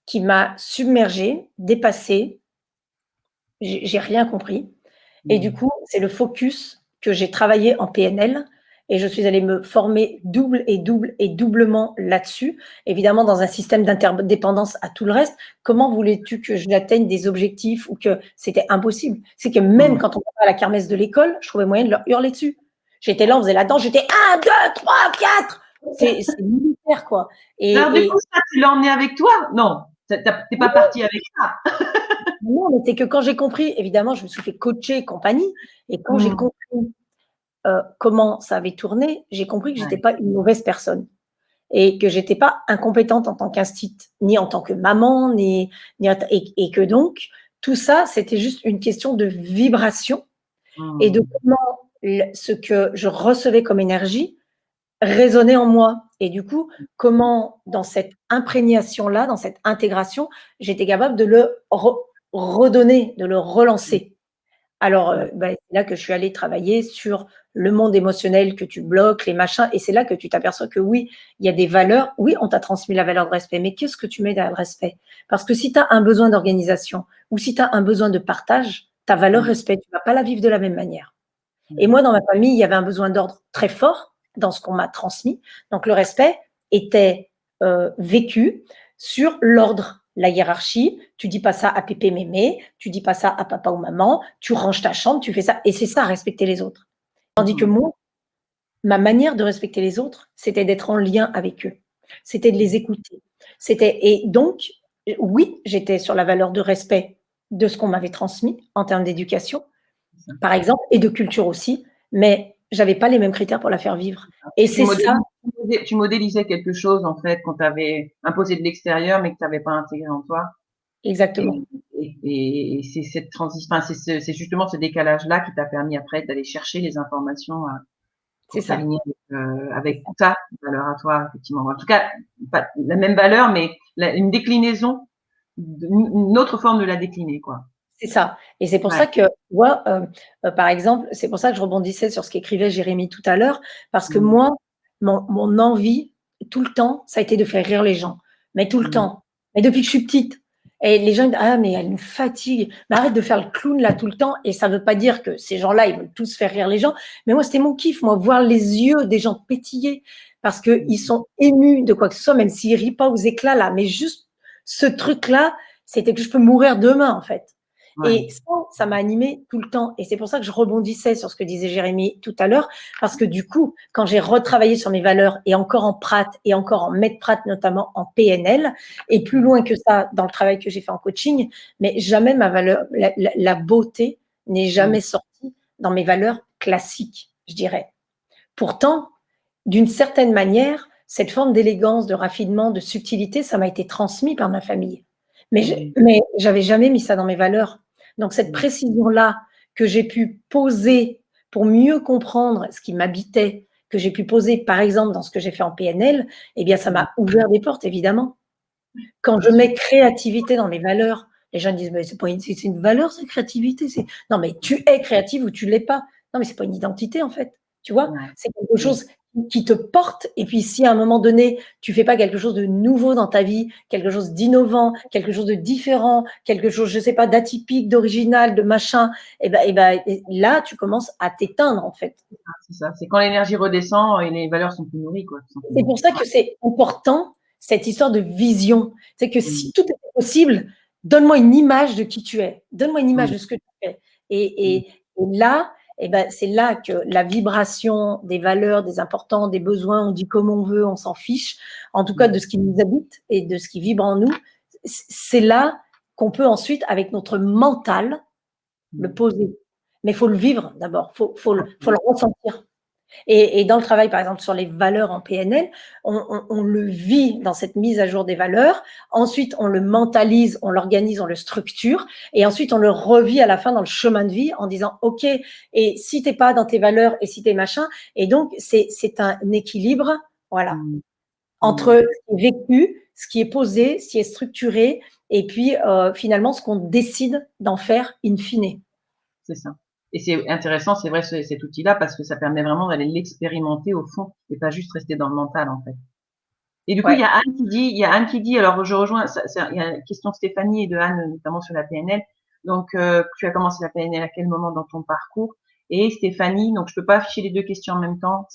qui m'a submergée, dépassée. J'ai rien compris. Et du coup, c'est le focus que j'ai travaillé en PNL et je suis allée me former doublement là-dessus. Évidemment, dans un système d'interdépendance à tout le reste. Comment voulais-tu que j'atteigne des objectifs ou que c'était impossible? C'est que même quand on va à la kermesse de l'école, je trouvais moyen de leur hurler dessus. J'étais là, on faisait la danse, j'étais 1, 2, 3, 4. C'est militaire, quoi. Alors, du coup, ça, tu l'as emmené avec toi? Non, t'es pas partie avec ça. Non, mais c'est que quand j'ai compris, évidemment, je me suis fait coacher et compagnie. Et quand j'ai compris comment ça avait tourné, j'ai compris que je n'étais pas une mauvaise personne et que je n'étais pas incompétente en tant qu'instit, ni en tant que maman, et que donc, tout ça, c'était juste une question de vibration et de comment ce que je recevais comme énergie résonnait en moi. Et du coup, comment dans cette imprégnation-là, dans cette intégration, j'étais capable de le redonner, de le relancer. Alors, c'est là que je suis allée travailler sur le monde émotionnel que tu bloques, les machins, et c'est là que tu t'aperçois que oui, il y a des valeurs, oui, on t'a transmis la valeur de respect, mais qu'est-ce que tu mets derrière le respect? Parce que si tu as un besoin d'organisation ou si tu as un besoin de partage, ta valeur respect, tu ne vas pas la vivre de la même manière. Et moi, dans ma famille, il y avait un besoin d'ordre très fort dans ce qu'on m'a transmis. Donc, le respect était vécu sur l'ordre, la hiérarchie. Tu dis pas ça à pépé mémé, tu dis pas ça à papa ou maman, tu ranges ta chambre, tu fais ça. Et c'est ça, respecter les autres. Tandis que moi, ma manière de respecter les autres, c'était d'être en lien avec eux. C'était de les écouter. Et donc, oui, j'étais sur la valeur de respect de ce qu'on m'avait transmis en termes d'éducation, par exemple, et de culture aussi, mais j'avais pas les mêmes critères pour la faire vivre. Et c'est ça. Tu modélisais quelque chose, en fait, qu'on t'avait imposé de l'extérieur, mais que tu n'avais pas intégré en toi. Exactement. Et c'est cette transition, enfin, c'est justement ce décalage-là qui t'a permis après d'aller chercher les informations pour s'aligner avec ta valeur à toi, effectivement. En tout cas, pas la même valeur, mais une déclinaison, une autre forme de la décliner, quoi. C'est ça. Et c'est pour ça que, moi, par exemple, c'est pour ça que je rebondissais sur ce qu'écrivait Jérémy tout à l'heure, parce que moi, mon envie, tout le temps, ça a été de faire rire les gens. Mais tout le temps. Mais depuis que je suis petite. Et les gens disent, ah, mais elle nous fatigue. Mais arrête de faire le clown là tout le temps. Et ça ne veut pas dire que ces gens-là, ils veulent tous faire rire les gens. Mais moi, c'était mon kiff, moi, voir les yeux des gens pétiller parce qu'ils sont émus de quoi que ce soit, même s'ils rient pas aux éclats là. Mais juste ce truc-là, c'était que je peux mourir demain, en fait. Ouais. Et ça m'a animée tout le temps. Et c'est pour ça que je rebondissais sur ce que disait Jérémy tout à l'heure, parce que du coup, quand j'ai retravaillé sur mes valeurs, et encore en Prat, et encore en Maître Prat, notamment en PNL, et plus loin que ça dans le travail que j'ai fait en coaching, mais jamais ma valeur, la beauté n'est jamais sortie dans mes valeurs classiques, je dirais. Pourtant, d'une certaine manière, cette forme d'élégance, de raffinement, de subtilité, ça m'a été transmis par ma famille. Mais j'avais jamais mis ça dans mes valeurs. Donc, cette précision-là que j'ai pu poser pour mieux comprendre ce qui m'habitait, que j'ai pu poser, par exemple, dans ce que j'ai fait en PNL, eh bien, ça m'a ouvert des portes, évidemment. Quand je mets créativité dans mes valeurs, les gens disent, mais c'est une valeur, cette créativité. Non, mais tu es créative ou tu l'es pas. Non, mais c'est pas une identité, en fait. Tu vois, c'est quelque chose qui te porte. Et puis, si à un moment donné, tu fais pas quelque chose de nouveau dans ta vie, quelque chose d'innovant, quelque chose de différent, quelque chose, je sais pas, d'atypique, d'original, de machin, et là, tu commences à t'éteindre, en fait. C'est ça. C'est quand l'énergie redescend et les valeurs sont plus nourries, quoi. C'est pour ça que c'est important, cette histoire de vision. C'est que si tout est possible, donne-moi une image de qui tu es. Donne-moi une image de ce que tu fais. Et là, c'est là que la vibration des valeurs, des importants, des besoins, on dit comme on veut, on s'en fiche, en tout cas de ce qui nous habite et de ce qui vibre en nous, c'est là qu'on peut ensuite, avec notre mental, le poser. Mais il faut le vivre d'abord, faut le ressentir. Et dans le travail, par exemple, sur les valeurs en PNL, on le vit dans cette mise à jour des valeurs. Ensuite, on le mentalise, on l'organise, on le structure. Et ensuite, on le revit à la fin dans le chemin de vie en disant, OK, et si t'es pas dans tes valeurs et si t'es machin. Et donc, c'est un équilibre, voilà, entre ce qui est vécu, ce qui est posé, ce qui est structuré, et puis finalement, ce qu'on décide d'en faire in fine. C'est ça. Et c'est intéressant, c'est vrai, cet outil-là, parce que ça permet vraiment d'aller l'expérimenter au fond et pas juste rester dans le mental, en fait. Et du coup, il y a Anne qui dit, alors je rejoins, il y a une question de Stéphanie et de Anne, notamment sur la PNL. Donc, tu as commencé la PNL à quel moment dans ton parcours? Et Stéphanie, donc je peux pas afficher les deux questions en même temps.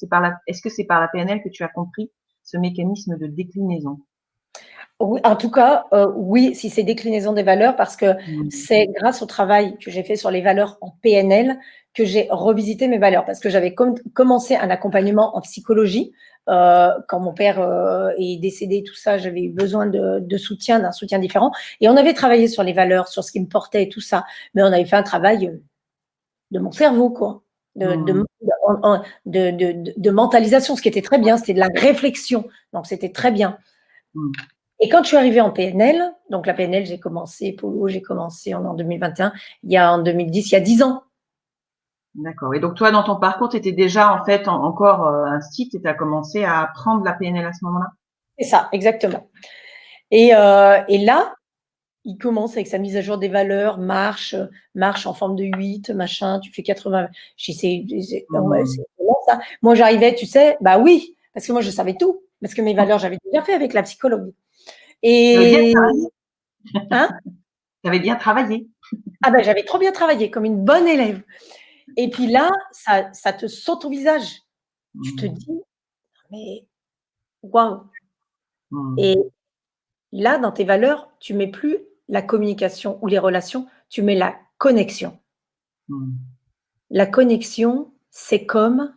Est-ce que c'est par la PNL que tu as compris ce mécanisme de déclinaison? Oui, en tout cas, oui, si c'est déclinaison des valeurs, parce que c'est grâce au travail que j'ai fait sur les valeurs en PNL que j'ai revisité mes valeurs, parce que j'avais commencé un accompagnement en psychologie. Quand mon père est décédé, tout ça, j'avais eu besoin de soutien, d'un soutien différent. Et on avait travaillé sur les valeurs, sur ce qui me portait et tout ça. Mais on avait fait un travail de mon cerveau, quoi. De mentalisation, ce qui était très bien. C'était de la réflexion. Donc, c'était très bien. Et quand je suis arrivée en PNL, donc la PNL, j'ai commencé en 2021, en 2010, il y a 10 ans. D'accord. Et donc, toi, dans ton parcours, tu étais déjà, en fait, encore un site et tu as commencé à apprendre la PNL à ce moment-là? C'est ça, exactement. Et là, il commence avec sa mise à jour des valeurs, marche en forme de 8, machin, tu fais 80. C'est ça. Moi, j'arrivais, tu sais, bah oui, parce que moi, je savais tout, parce que mes valeurs, j'avais déjà fait avec la psychologue. Et hein? Tu avais bien travaillé. Ah ben, j'avais trop bien travaillé, comme une bonne élève. Et puis là, ça te saute au visage. Tu te dis, mais waouh! Et là, dans tes valeurs, tu mets plus la communication ou les relations, tu mets la connexion. La connexion, c'est comme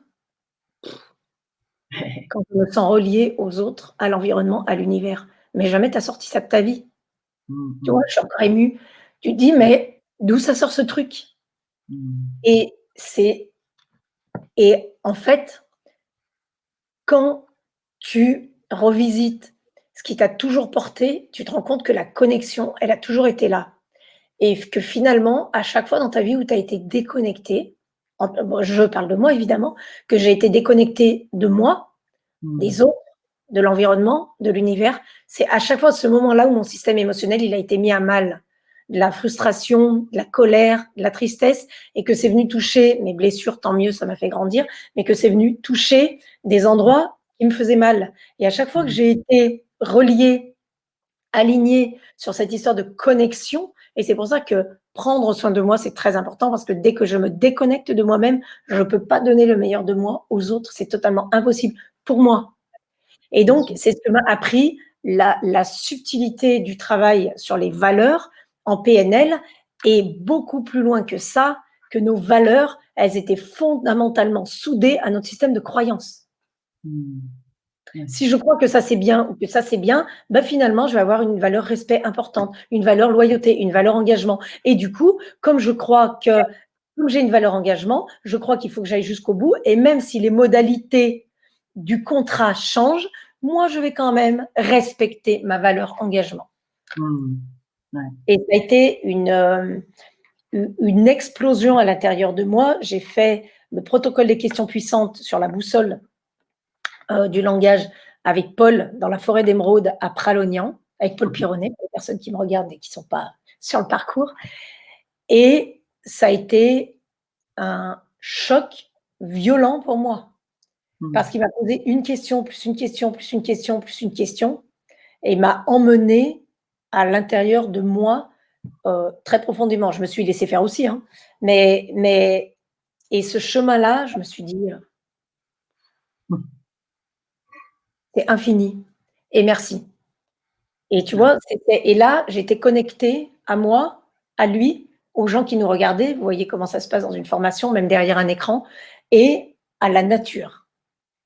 quand je me sens reliée aux autres, à l'environnement, à l'univers. Mais jamais tu as sorti ça de ta vie. Tu vois, je suis encore émue. Tu te dis, mais d'où ça sort ce truc? Et en fait, quand tu revisites ce qui t'a toujours porté, tu te rends compte que la connexion, elle a toujours été là. Et que finalement, à chaque fois dans ta vie où tu as été déconnecté, je parle de moi évidemment, que j'ai été déconnecté de moi, des autres, de l'environnement, de l'univers, c'est à chaque fois ce moment-là où mon système émotionnel, il a été mis à mal. De la frustration, de la colère, de la tristesse, et que c'est venu toucher mes blessures, tant mieux, ça m'a fait grandir, mais que c'est venu toucher des endroits qui me faisait mal. Et à chaque fois que j'ai été reliée, alignée sur cette histoire de connexion, et c'est pour ça que prendre soin de moi, c'est très important, parce que dès que je me déconnecte de moi-même, je ne peux pas donner le meilleur de moi aux autres. C'est totalement impossible pour moi. Et donc, c'est ce que m'a appris la subtilité du travail sur les valeurs en PNL, et beaucoup plus loin que ça, que nos valeurs, elles étaient fondamentalement soudées à notre système de croyance. Si je crois que ça c'est bien ou que ça c'est bien, ben finalement, je vais avoir une valeur respect importante, une valeur loyauté, une valeur engagement. Et du coup, comme je crois que, comme j'ai une valeur engagement, je crois qu'il faut que j'aille jusqu'au bout. Et même si les modalités du contrat changent, moi, je vais quand même respecter ma valeur engagement. Ouais. Et ça a été une explosion à l'intérieur de moi. J'ai fait le protocole des questions puissantes sur la boussole du langage avec Paul dans la forêt d'émeraude à Pralognan, avec Paul Pironnet, pour les personnes qui me regardent et qui ne sont pas sur le parcours. Et ça a été un choc violent pour moi, parce qu'il m'a posé une question, plus une question, plus une question, plus une question, et il m'a emmené à l'intérieur de moi très profondément. Je me suis laissé faire aussi, hein, mais et ce chemin-là, je me suis dit, c'est infini, et merci. Et tu vois, et là, j'étais connectée à moi, à lui, aux gens qui nous regardaient. Vous voyez comment ça se passe dans une formation, même derrière un écran, et à la nature.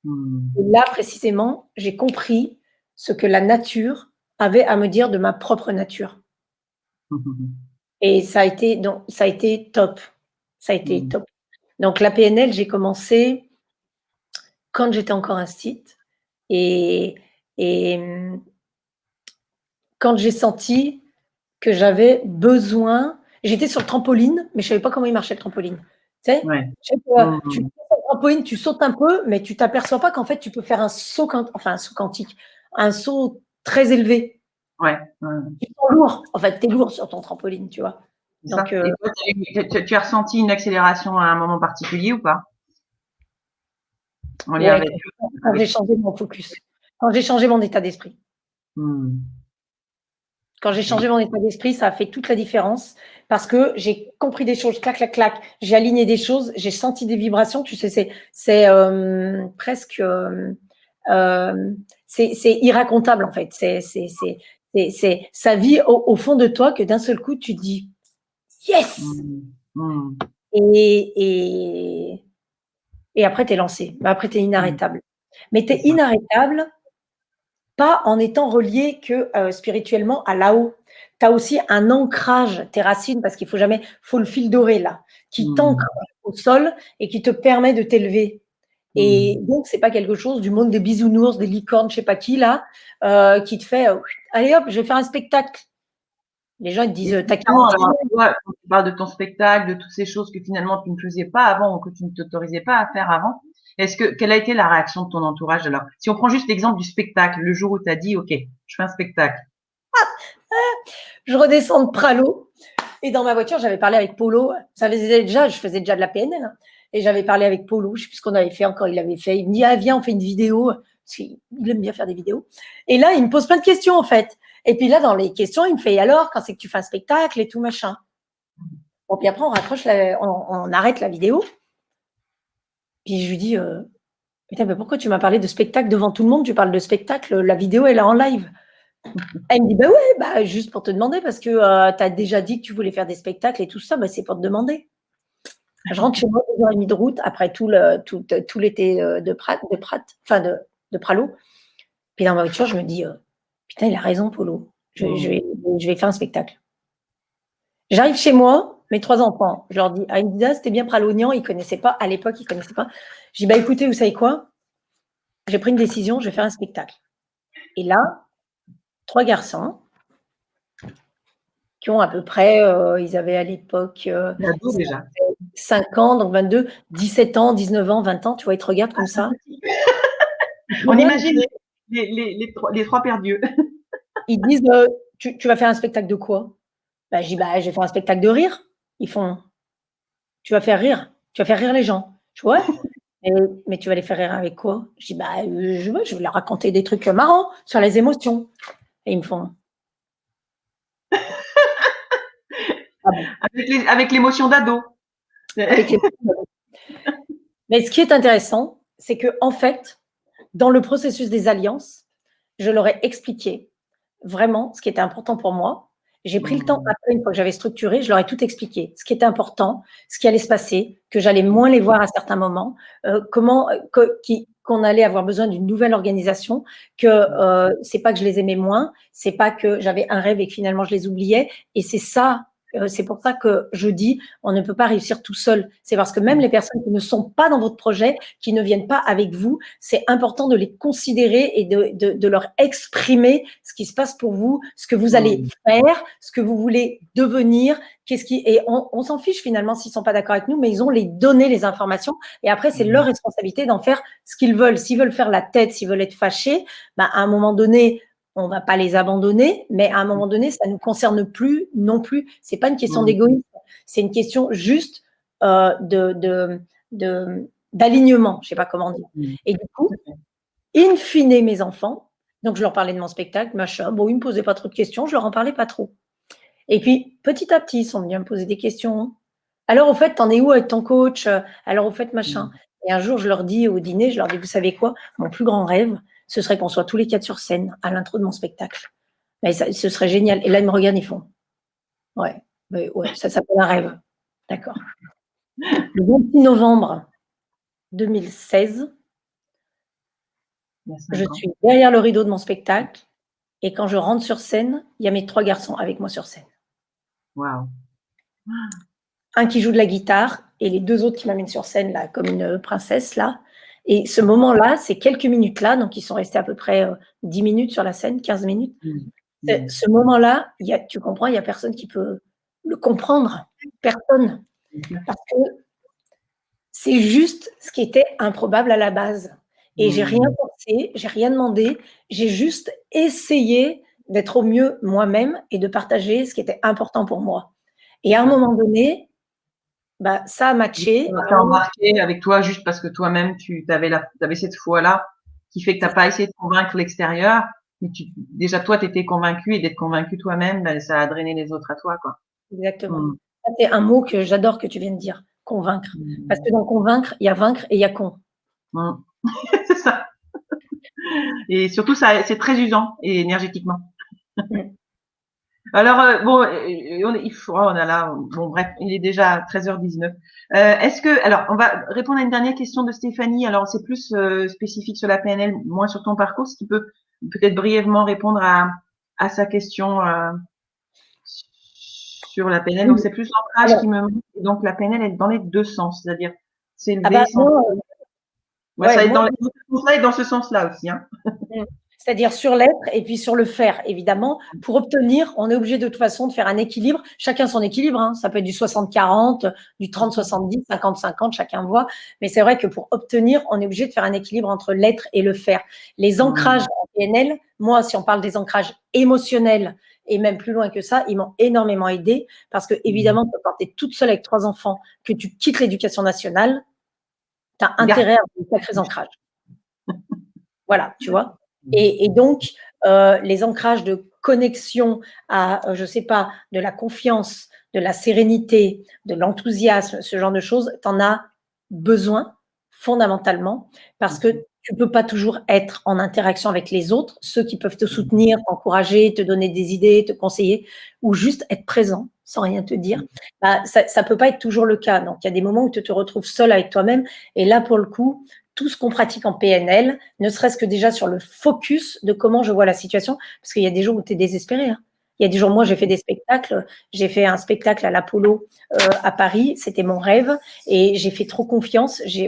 Et là, précisément, j'ai compris ce que la nature avait à me dire de ma propre nature. Et ça a été top. Ça a été top. Donc, la PNL, j'ai commencé quand j'étais encore instite, et quand j'ai senti que j'avais besoin, j'étais sur le trampoline, mais je savais pas comment il marchait le trampoline. Tu sais, tu fais sur le trampoline, tu sautes un peu, mais tu t'aperçois pas qu'en fait tu peux faire un saut quantique, un saut très élevé. Ouais. Tu es lourd, en fait, tu es lourd sur ton trampoline, tu vois. Donc, et toi, tu as ressenti une accélération à un moment particulier ou pas? En lien avec quand j'ai changé mon focus, quand j'ai changé mon état d'esprit. Quand j'ai changé mon état d'esprit, ça a fait toute la différence, parce que j'ai compris des choses, clac, clac, clac. J'ai aligné des choses, j'ai senti des vibrations. Tu sais, c'est presque, c'est irracontable en fait. C'est ça vit au fond de toi, que d'un seul coup tu te dis yes. Et après t'es lancé. Après t'es inarrêtable. Mais t'es inarrêtable, pas en étant relié que spirituellement à là-haut. Tu as aussi un ancrage, tes racines, parce qu'il faut le fil doré là, qui t'ancre au sol et qui te permet de t'élever. Et donc, c'est pas quelque chose du monde des bisounours, des licornes, je sais pas qui là, qui te fait allez hop, je vais faire un spectacle. Les gens ils te disent t'as 40 ans. Toi, quand tu parles de ton spectacle, de toutes ces choses que finalement tu ne faisais pas avant ou que tu ne t'autorisais pas à faire avant, quelle a été la réaction de ton entourage alors? Si on prend juste l'exemple du spectacle, le jour où tu as dit OK, je fais un spectacle. Je redescends de Pralo, et dans ma voiture, j'avais parlé avec Polo. Je faisais déjà de la PNL, hein, et j'avais parlé avec Polo, je sais plus ce qu'on avait fait encore, il me dit ah viens, on fait une vidéo, parce qu'il aime bien faire des vidéos. Et là, il me pose plein de questions en fait. Et puis là, dans les questions, il me fait alors, quand c'est que tu fais un spectacle et tout machin. Bon, puis après, on arrête la vidéo. Puis je lui dis putain, mais pourquoi tu m'as parlé de spectacle devant tout le monde? Tu parles de spectacle, la vidéo elle est en live. Elle me dit ouais, juste pour te demander, parce que tu as déjà dit que tu voulais faire des spectacles et tout ça, c'est pour te demander. Je rentre chez moi 2h30 de route après tout l'été de Pralo. Puis dans ma voiture, je me dis putain, il a raison, Polo. Je vais faire un spectacle. J'arrive chez moi, mes 3 enfants, je leur dis, ils me disent c'était bien Pralognan, ils connaissaient pas, à l'époque, ils connaissaient pas. Je dis écoutez, vous savez quoi? J'ai pris une décision, je vais faire un spectacle. Et là, 3 garçons qui ont à peu près, ils avaient à l'époque 5 ans, donc 22, 17 ans, 19 ans, 20 ans, tu vois, ils te regardent comme ça. On imagine les 3 perdus. Ils disent, tu vas faire un spectacle de quoi? Je dis, je vais faire un spectacle de rire. Ils font, tu vas faire rire les gens. Je vois, ouais. Mais tu vas les faire rire avec quoi? Je dis, bah, je vais leur raconter des trucs marrants sur les émotions. Et ils me font, ah bon, Avec l'émotion d'ado. avec les... Mais ce qui est intéressant, c'est que en fait, dans le processus des alliances, je leur ai expliqué vraiment ce qui était important pour moi. J'ai pris le temps, après, une fois que j'avais structuré, je leur ai tout expliqué. Ce qui était important, ce qui allait se passer, que j'allais moins les voir à certains moments, qu'on allait avoir besoin d'une nouvelle organisation, que c'est pas que je les aimais moins, c'est pas que j'avais un rêve et que finalement je les oubliais. Et c'est ça, c'est pour ça que je dis, on ne peut pas réussir tout seul. C'est parce que même les personnes qui ne sont pas dans votre projet, qui ne viennent pas avec vous, c'est important de les considérer et de leur exprimer ce qui se passe pour vous, ce que vous allez faire, ce que vous voulez devenir, et on s'en fiche finalement s'ils sont pas d'accord avec nous, mais ils ont les données, les informations, et après c'est leur responsabilité d'en faire ce qu'ils veulent. S'ils veulent faire la tête, s'ils veulent être fâchés, bah, à un moment donné, on va pas les abandonner, mais à un moment donné, ça nous concerne plus non plus. C'est pas une question d'égoïsme, c'est une question juste d'alignement, je sais pas comment dire. Et du coup, in fine, mes enfants, donc je leur parlais de mon spectacle, machin, bon, ils me posaient pas trop de questions, je leur en parlais pas trop. Et puis, petit à petit, ils sont venus me poser des questions. Alors, au fait, t'en es où avec ton coach? Alors, au fait, machin. Et un jour, je leur dis au dîner, je leur dis, vous savez quoi? Mon plus grand rêve, ce serait qu'on soit tous les 4 sur scène à l'intro de mon spectacle. Mais ça, ce serait génial. Et là, ils me regardent, ils font, ouais, ça s'appelle un rêve. D'accord. Le 26 novembre 2016, je suis derrière le rideau de mon spectacle et quand je rentre sur scène, il y a mes 3 garçons avec moi sur scène. Waouh. Un qui joue de la guitare et les 2 autres qui m'amènent sur scène là, comme une princesse là. Et ce moment-là, c'est quelques minutes là, donc ils sont restés à peu près 10 minutes sur la scène, 15 minutes. Ce moment-là, tu comprends, il n'y a personne qui peut le comprendre. Personne. Parce que c'est juste ce qui était improbable à la base. Et j'ai rien forcé, j'ai rien demandé, j'ai juste essayé d'être au mieux moi-même et de partager ce qui était important pour moi. Et à un moment donné, bah, ça a matché. Ça t'a embarqué avec toi juste parce que toi-même, tu avais cette foi-là qui fait que tu n'as pas essayé de convaincre l'extérieur, mais déjà toi, tu étais convaincu et d'être convaincu toi-même, ben, ça a drainé les autres à toi, quoi. Exactement. Ça, c'est un mot que j'adore que tu viennes de dire, convaincre. Parce que dans convaincre, il y a vaincre et il y a con. C'est ça. Et surtout, ça, c'est très usant et énergétiquement. Alors, bon, on a là, bon, bref, il est déjà 13h19. Alors, on va répondre à une dernière question de Stéphanie. Alors, c'est plus spécifique sur la PNL, moins sur ton parcours. Si tu peux peut-être brièvement répondre à sa question sur la PNL. Donc, c'est plus l'ancrage qui me manque. Donc, la PNL est dans les 2 sens, c'est-à-dire s'élever, ça est dans ce sens-là aussi, hein. C'est-à-dire sur l'être et puis sur le faire, évidemment. Pour obtenir, on est obligé de toute façon de faire un équilibre. Chacun son équilibre, hein. Ça peut être du 60-40, du 30-70, 50-50, chacun voit. Mais c'est vrai que pour obtenir, on est obligé de faire un équilibre entre l'être et le faire. Les ancrages en PNL, moi, si on parle des ancrages émotionnels et même plus loin que ça, ils m'ont énormément aidé parce que, évidemment, quand tu es toute seule avec 3 enfants, que tu quittes l'éducation nationale, tu as intérêt à avoir des sacrés ancrages. Voilà, tu vois. Et donc, les ancrages de connexion à, je sais pas, de la confiance, de la sérénité, de l'enthousiasme, ce genre de choses, tu en as besoin fondamentalement parce que tu peux pas toujours être en interaction avec les autres, ceux qui peuvent te soutenir, t'encourager, te donner des idées, te conseiller ou juste être présent sans rien te dire. Bah, ça peut pas être toujours le cas. Donc, il y a des moments où tu te retrouves seul avec toi-même et là, pour le coup, tout ce qu'on pratique en PNL, ne serait-ce que déjà sur le focus de comment je vois la situation, parce qu'il y a des jours où tu es désespéré. Hein. Il y a des jours, moi, j'ai fait des spectacles. J'ai fait un spectacle à l'Apollo à Paris. C'était mon rêve. Et j'ai fait trop confiance. J'ai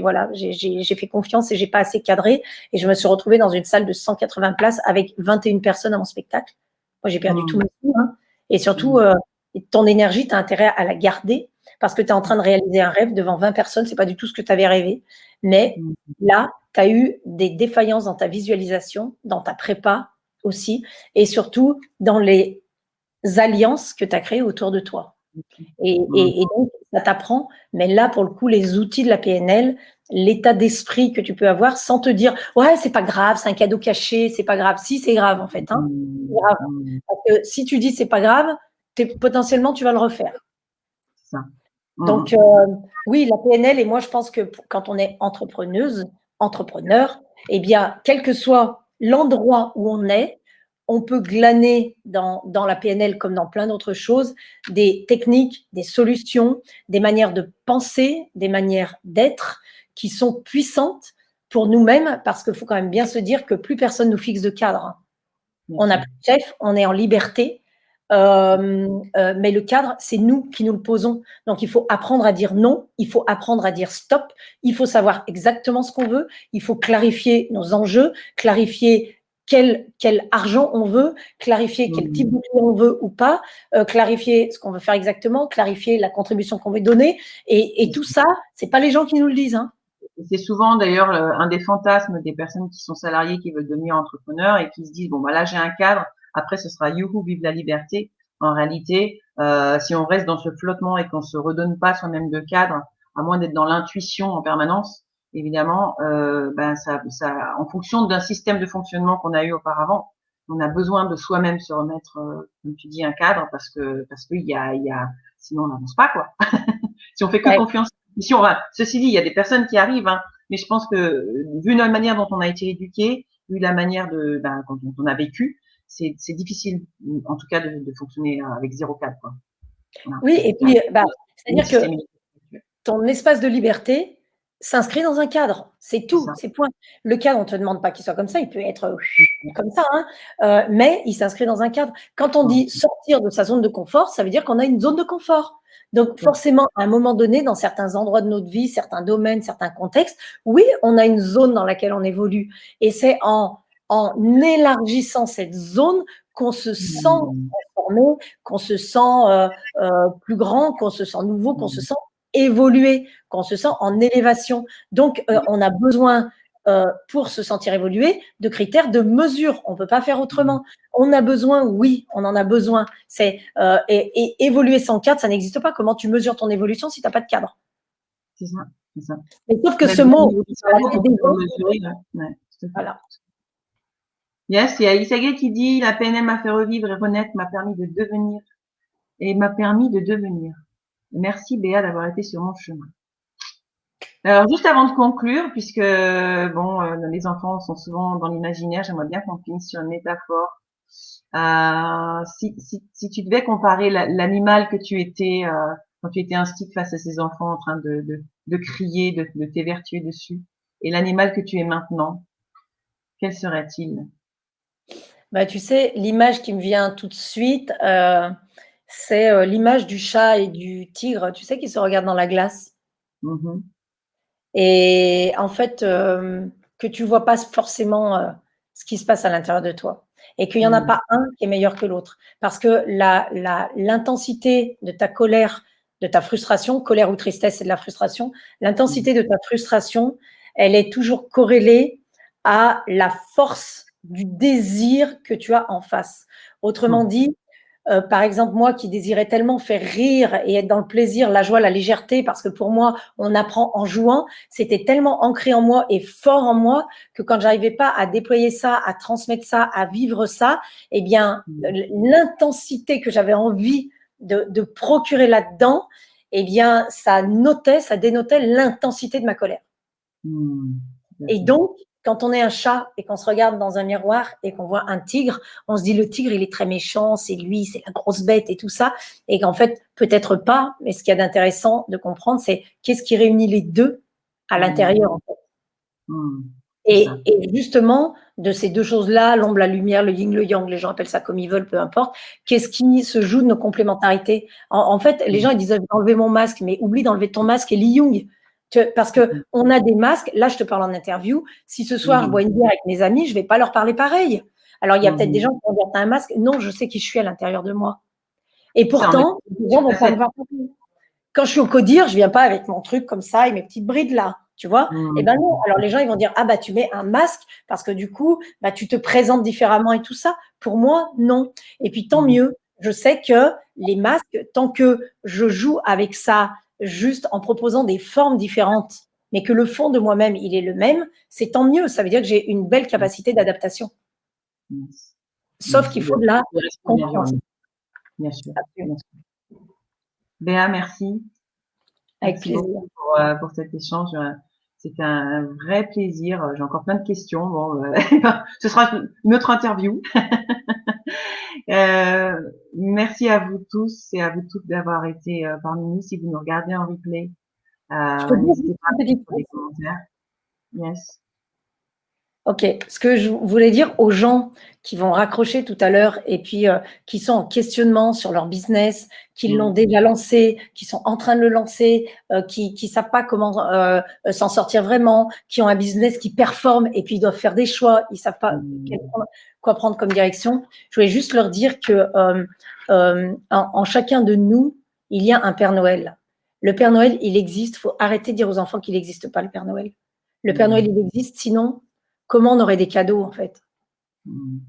fait confiance et j'ai pas assez cadré. Et je me suis retrouvée dans une salle de 180 places avec 21 personnes à mon spectacle. Moi, j'ai perdu tout mon temps. Hein. Et surtout, ton énergie, tu as intérêt à la garder parce que tu es en train de réaliser un rêve devant 20 personnes. C'est pas du tout ce que tu avais rêvé. Mais là, tu as eu des défaillances dans ta visualisation, dans ta prépa aussi, et surtout dans les alliances que tu as créées autour de toi. Et donc, ça t'apprend. Mais là, pour le coup, les outils de la PNL, l'état d'esprit que tu peux avoir sans te dire « Ouais, c'est pas grave, c'est un cadeau caché, c'est pas grave. » Si, c'est grave en fait. Hein. C'est grave. Parce que si tu dis « c'est pas grave », potentiellement, tu vas le refaire. C'est ça. Donc, oui, la PNL, et moi, je pense que quand on est entrepreneuse, entrepreneur, eh bien, quel que soit l'endroit où on peut glaner dans la PNL comme dans plein d'autres choses, des techniques, des solutions, des manières de penser, des manières d'être qui sont puissantes pour nous-mêmes, parce qu'il faut quand même bien se dire que plus personne nous fixe de cadre. On n'a plus de chef, on est en liberté. Mais le cadre, c'est nous qui nous le posons. Donc, il faut apprendre à dire non, il faut apprendre à dire stop, il faut savoir exactement ce qu'on veut, il faut clarifier nos enjeux, clarifier quel argent on veut, clarifier quel type de client on veut ou pas, clarifier ce qu'on veut faire exactement, clarifier la contribution qu'on veut donner. Et tout ça, c'est pas les gens qui nous le disent. Hein. C'est souvent d'ailleurs un des fantasmes des personnes qui sont salariées, qui veulent devenir entrepreneurs et qui se disent, bon, bah là, j'ai un cadre, après, ce sera youhou, vive la liberté. En réalité, si on reste dans ce flottement et qu'on se redonne pas soi-même de cadre, à moins d'être dans l'intuition en permanence, évidemment, ben en fonction d'un système de fonctionnement qu'on a eu auparavant, on a besoin de soi-même se remettre, comme tu dis, un cadre parce que sinon on n'avance pas quoi. Si on fait que confiance. Si ceci dit, il y a des personnes qui arrivent, hein, mais je pense que vu la manière dont on a été éduqué, vu la manière dont on a vécu, c'est difficile, en tout cas, de fonctionner avec 0 cadre. Quoi. Voilà. Oui, et puis, c'est-à-dire que ton espace de liberté s'inscrit dans un cadre. C'est tout, c'est point. Le cadre, on ne te demande pas qu'il soit comme ça, il peut être comme ça, hein, mais il s'inscrit dans un cadre. Quand on dit sortir de sa zone de confort, ça veut dire qu'on a une zone de confort. Donc, forcément, à un moment donné, dans certains endroits de notre vie, certains domaines, certains contextes, oui, on a une zone dans laquelle on évolue. Et c'est en élargissant cette zone qu'on se sent transformé, qu'on se sent plus grand, qu'on se sent nouveau, qu'on se sent évoluer, qu'on se sent en élévation. Donc, on a besoin, pour se sentir évolué, de critères de mesure. On ne peut pas faire autrement. On a besoin, oui, on en a besoin. Et évoluer sans cadre, ça n'existe pas. Comment tu mesures ton évolution si tu n'as pas de cadre? C'est ça, c'est ça. Mais sauf que ce mot, voilà. Yes, il y a Isagé qui dit, la PNL m'a fait revivre et renaître, m'a permis de devenir. Merci Béa d'avoir été sur mon chemin. Alors, juste avant de conclure, puisque bon, les enfants sont souvent dans l'imaginaire, j'aimerais bien qu'on finisse sur une métaphore. Si tu devais comparer l'animal que tu étais quand tu étais instit face à ces enfants en train de crier, de t'évertuer dessus, et l'animal que tu es maintenant, quel serait-il? Bah, tu sais, l'image qui me vient tout de suite, c'est l'image du chat et du tigre, tu sais, qui se regardent dans la glace. Et en fait, que tu vois pas forcément ce qui se passe à l'intérieur de toi. Et qu'il n'y en a pas un qui est meilleur que l'autre. Parce que l'intensité de ta colère, de ta frustration, colère ou tristesse, c'est de la frustration, l'intensité de ta frustration, elle est toujours corrélée à la force du désir que tu as en face. Autrement dit, par exemple, moi qui désirais tellement faire rire et être dans le plaisir, la joie, la légèreté, parce que pour moi, on apprend en jouant, c'était tellement ancré en moi et fort en moi que quand j'arrivais pas à déployer ça, à transmettre ça, à vivre ça, eh bien, l'intensité que j'avais envie de procurer là-dedans, eh bien, ça dénotait l'intensité de ma colère. Et donc, quand on est un chat et qu'on se regarde dans un miroir et qu'on voit un tigre, on se dit le tigre, il est très méchant, c'est lui, c'est la grosse bête et tout ça. Et qu'en fait, peut-être pas, mais ce qu'il y a d'intéressant de comprendre, c'est qu'est-ce qui réunit les deux à l'intérieur, en fait. Et justement, de ces deux choses-là, l'ombre, la lumière, le yin, le yang, les gens appellent ça comme ils veulent, peu importe, qu'est-ce qui se joue de nos complémentarités? En fait, les gens, ils disent, je vais enlever mon masque, mais oublie d'enlever ton masque et Li Yung. Parce que on a des masques. Là, je te parle en interview. Si ce soir, je bois une bière avec mes amis, je vais pas leur parler pareil. Alors, il y a peut-être des gens qui vont dire, t'as un masque. Non, je sais qui je suis à l'intérieur de moi. Et pourtant, les gens vont pas me voir. Quand je suis au CODIR, je viens pas avec mon truc comme ça et mes petites brides là, tu vois. Eh ben non. Alors, les gens, ils vont dire, ah bah, tu mets un masque parce que du coup, bah, tu te présentes différemment et tout ça. Pour moi, non. Et puis, tant mieux. Je sais que les masques, tant que je joue avec ça, juste en proposant des formes différentes mais que le fond de moi-même, il est le même, c'est tant mieux. Ça veut dire que j'ai une belle capacité d'adaptation. Sauf qu'il faut de la compréhension. Bien sûr. Bien sûr. Béa, merci. Avec Merci plaisir. beaucoup pour cet échange. C'était un vrai plaisir. J'ai encore plein de questions. Bon, ce sera une autre interview. Merci à vous tous et à vous toutes d'avoir été parmi nous. Si vous nous regardez en replay, n'hésitez pas à mettre des commentaires. Yes. Ok, ce que je voulais dire aux gens qui vont raccrocher tout à l'heure et puis qui sont en questionnement sur leur business, qui l'ont déjà lancé, qui sont en train de le lancer, qui savent pas comment s'en sortir vraiment, qui ont un business qui performe et puis ils doivent faire des choix, ils savent pas quoi prendre comme direction. Je voulais juste leur dire que en chacun de nous, il y a un Père Noël. Le Père Noël, il existe. Faut arrêter de dire aux enfants qu'il n'existe pas le Père Noël. Le Père Noël, il existe. Sinon, comment on aurait des cadeaux, en fait?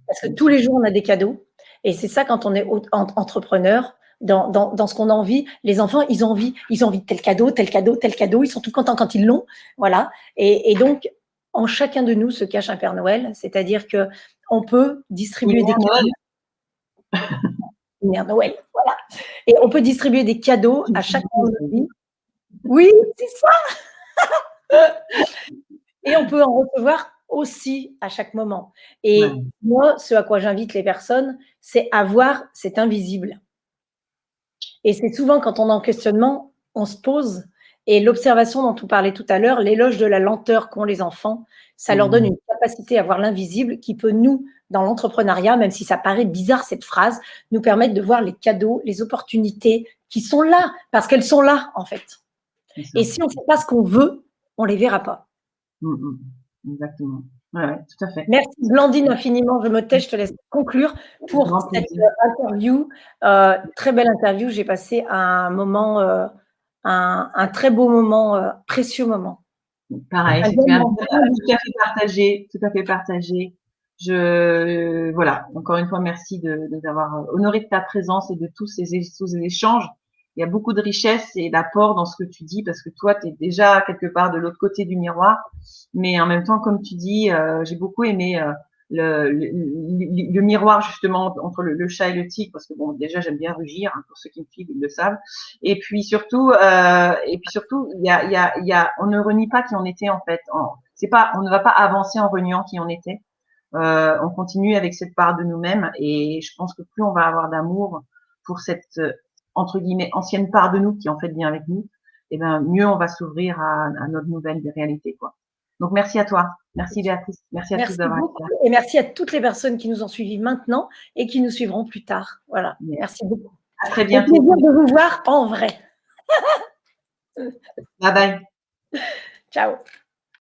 Parce que tous les jours, on a des cadeaux. Et c'est ça, quand on est entrepreneur, dans ce qu'on a envie, les enfants, ils ont envie de tel cadeau, tel cadeau, tel cadeau. Ils sont tout contents quand ils l'ont. Voilà. Et donc, en chacun de nous se cache un Père Noël. C'est-à-dire qu'on peut distribuer des cadeaux. Mère Noël, voilà. Et on peut distribuer des cadeaux à chaque moment de vie. Oui, c'est ça. Et on peut en recevoir aussi à chaque moment. Et moi, ce à quoi j'invite les personnes, c'est à voir cet invisible. Et c'est souvent quand on est en questionnement, on se pose. Et l'observation dont on parlait tout à l'heure, l'éloge de la lenteur qu'ont les enfants, ça leur donne une capacité à voir l'invisible qui peut nous, dans l'entrepreneuriat, même si ça paraît bizarre cette phrase, nous permettre de voir les cadeaux, les opportunités qui sont là, parce qu'elles sont là en fait. Et si on ne fait pas ce qu'on veut, on ne les verra pas. Exactement. Ouais, tout à fait. Merci Blandine infiniment. Je me tais, je te laisse conclure pour cette interview. Très belle interview. J'ai passé un moment, un très beau moment, précieux moment. Pareil, c'était tout à fait partagé, tout à fait partagé. Voilà, encore une fois, merci de d'avoir honoré de ta présence et de tous ces échanges. Il y a beaucoup de richesse et d'apport dans ce que tu dis parce que toi, tu es déjà quelque part de l'autre côté du miroir. Mais en même temps, comme tu dis, j'ai beaucoup aimé le miroir justement entre le chat et le tigre parce que bon, déjà j'aime bien rugir, hein, pour ceux qui me suivent, ils le savent. Et puis surtout, on ne renie pas qui on était en fait. On ne va pas avancer en reniant qui on était. On continue avec cette part de nous-mêmes et je pense que plus on va avoir d'amour pour cette entre guillemets ancienne part de nous qui en fait bien avec nous, et ben mieux on va s'ouvrir à notre nouvelle réalité quoi. Donc merci à toi, merci Béatrice, merci à tous d'avoir été là. Et merci à toutes les personnes qui nous ont suivis maintenant et qui nous suivront plus tard. Voilà, merci beaucoup. À très bientôt. Au plaisir de vous voir en vrai. Bye bye. Ciao.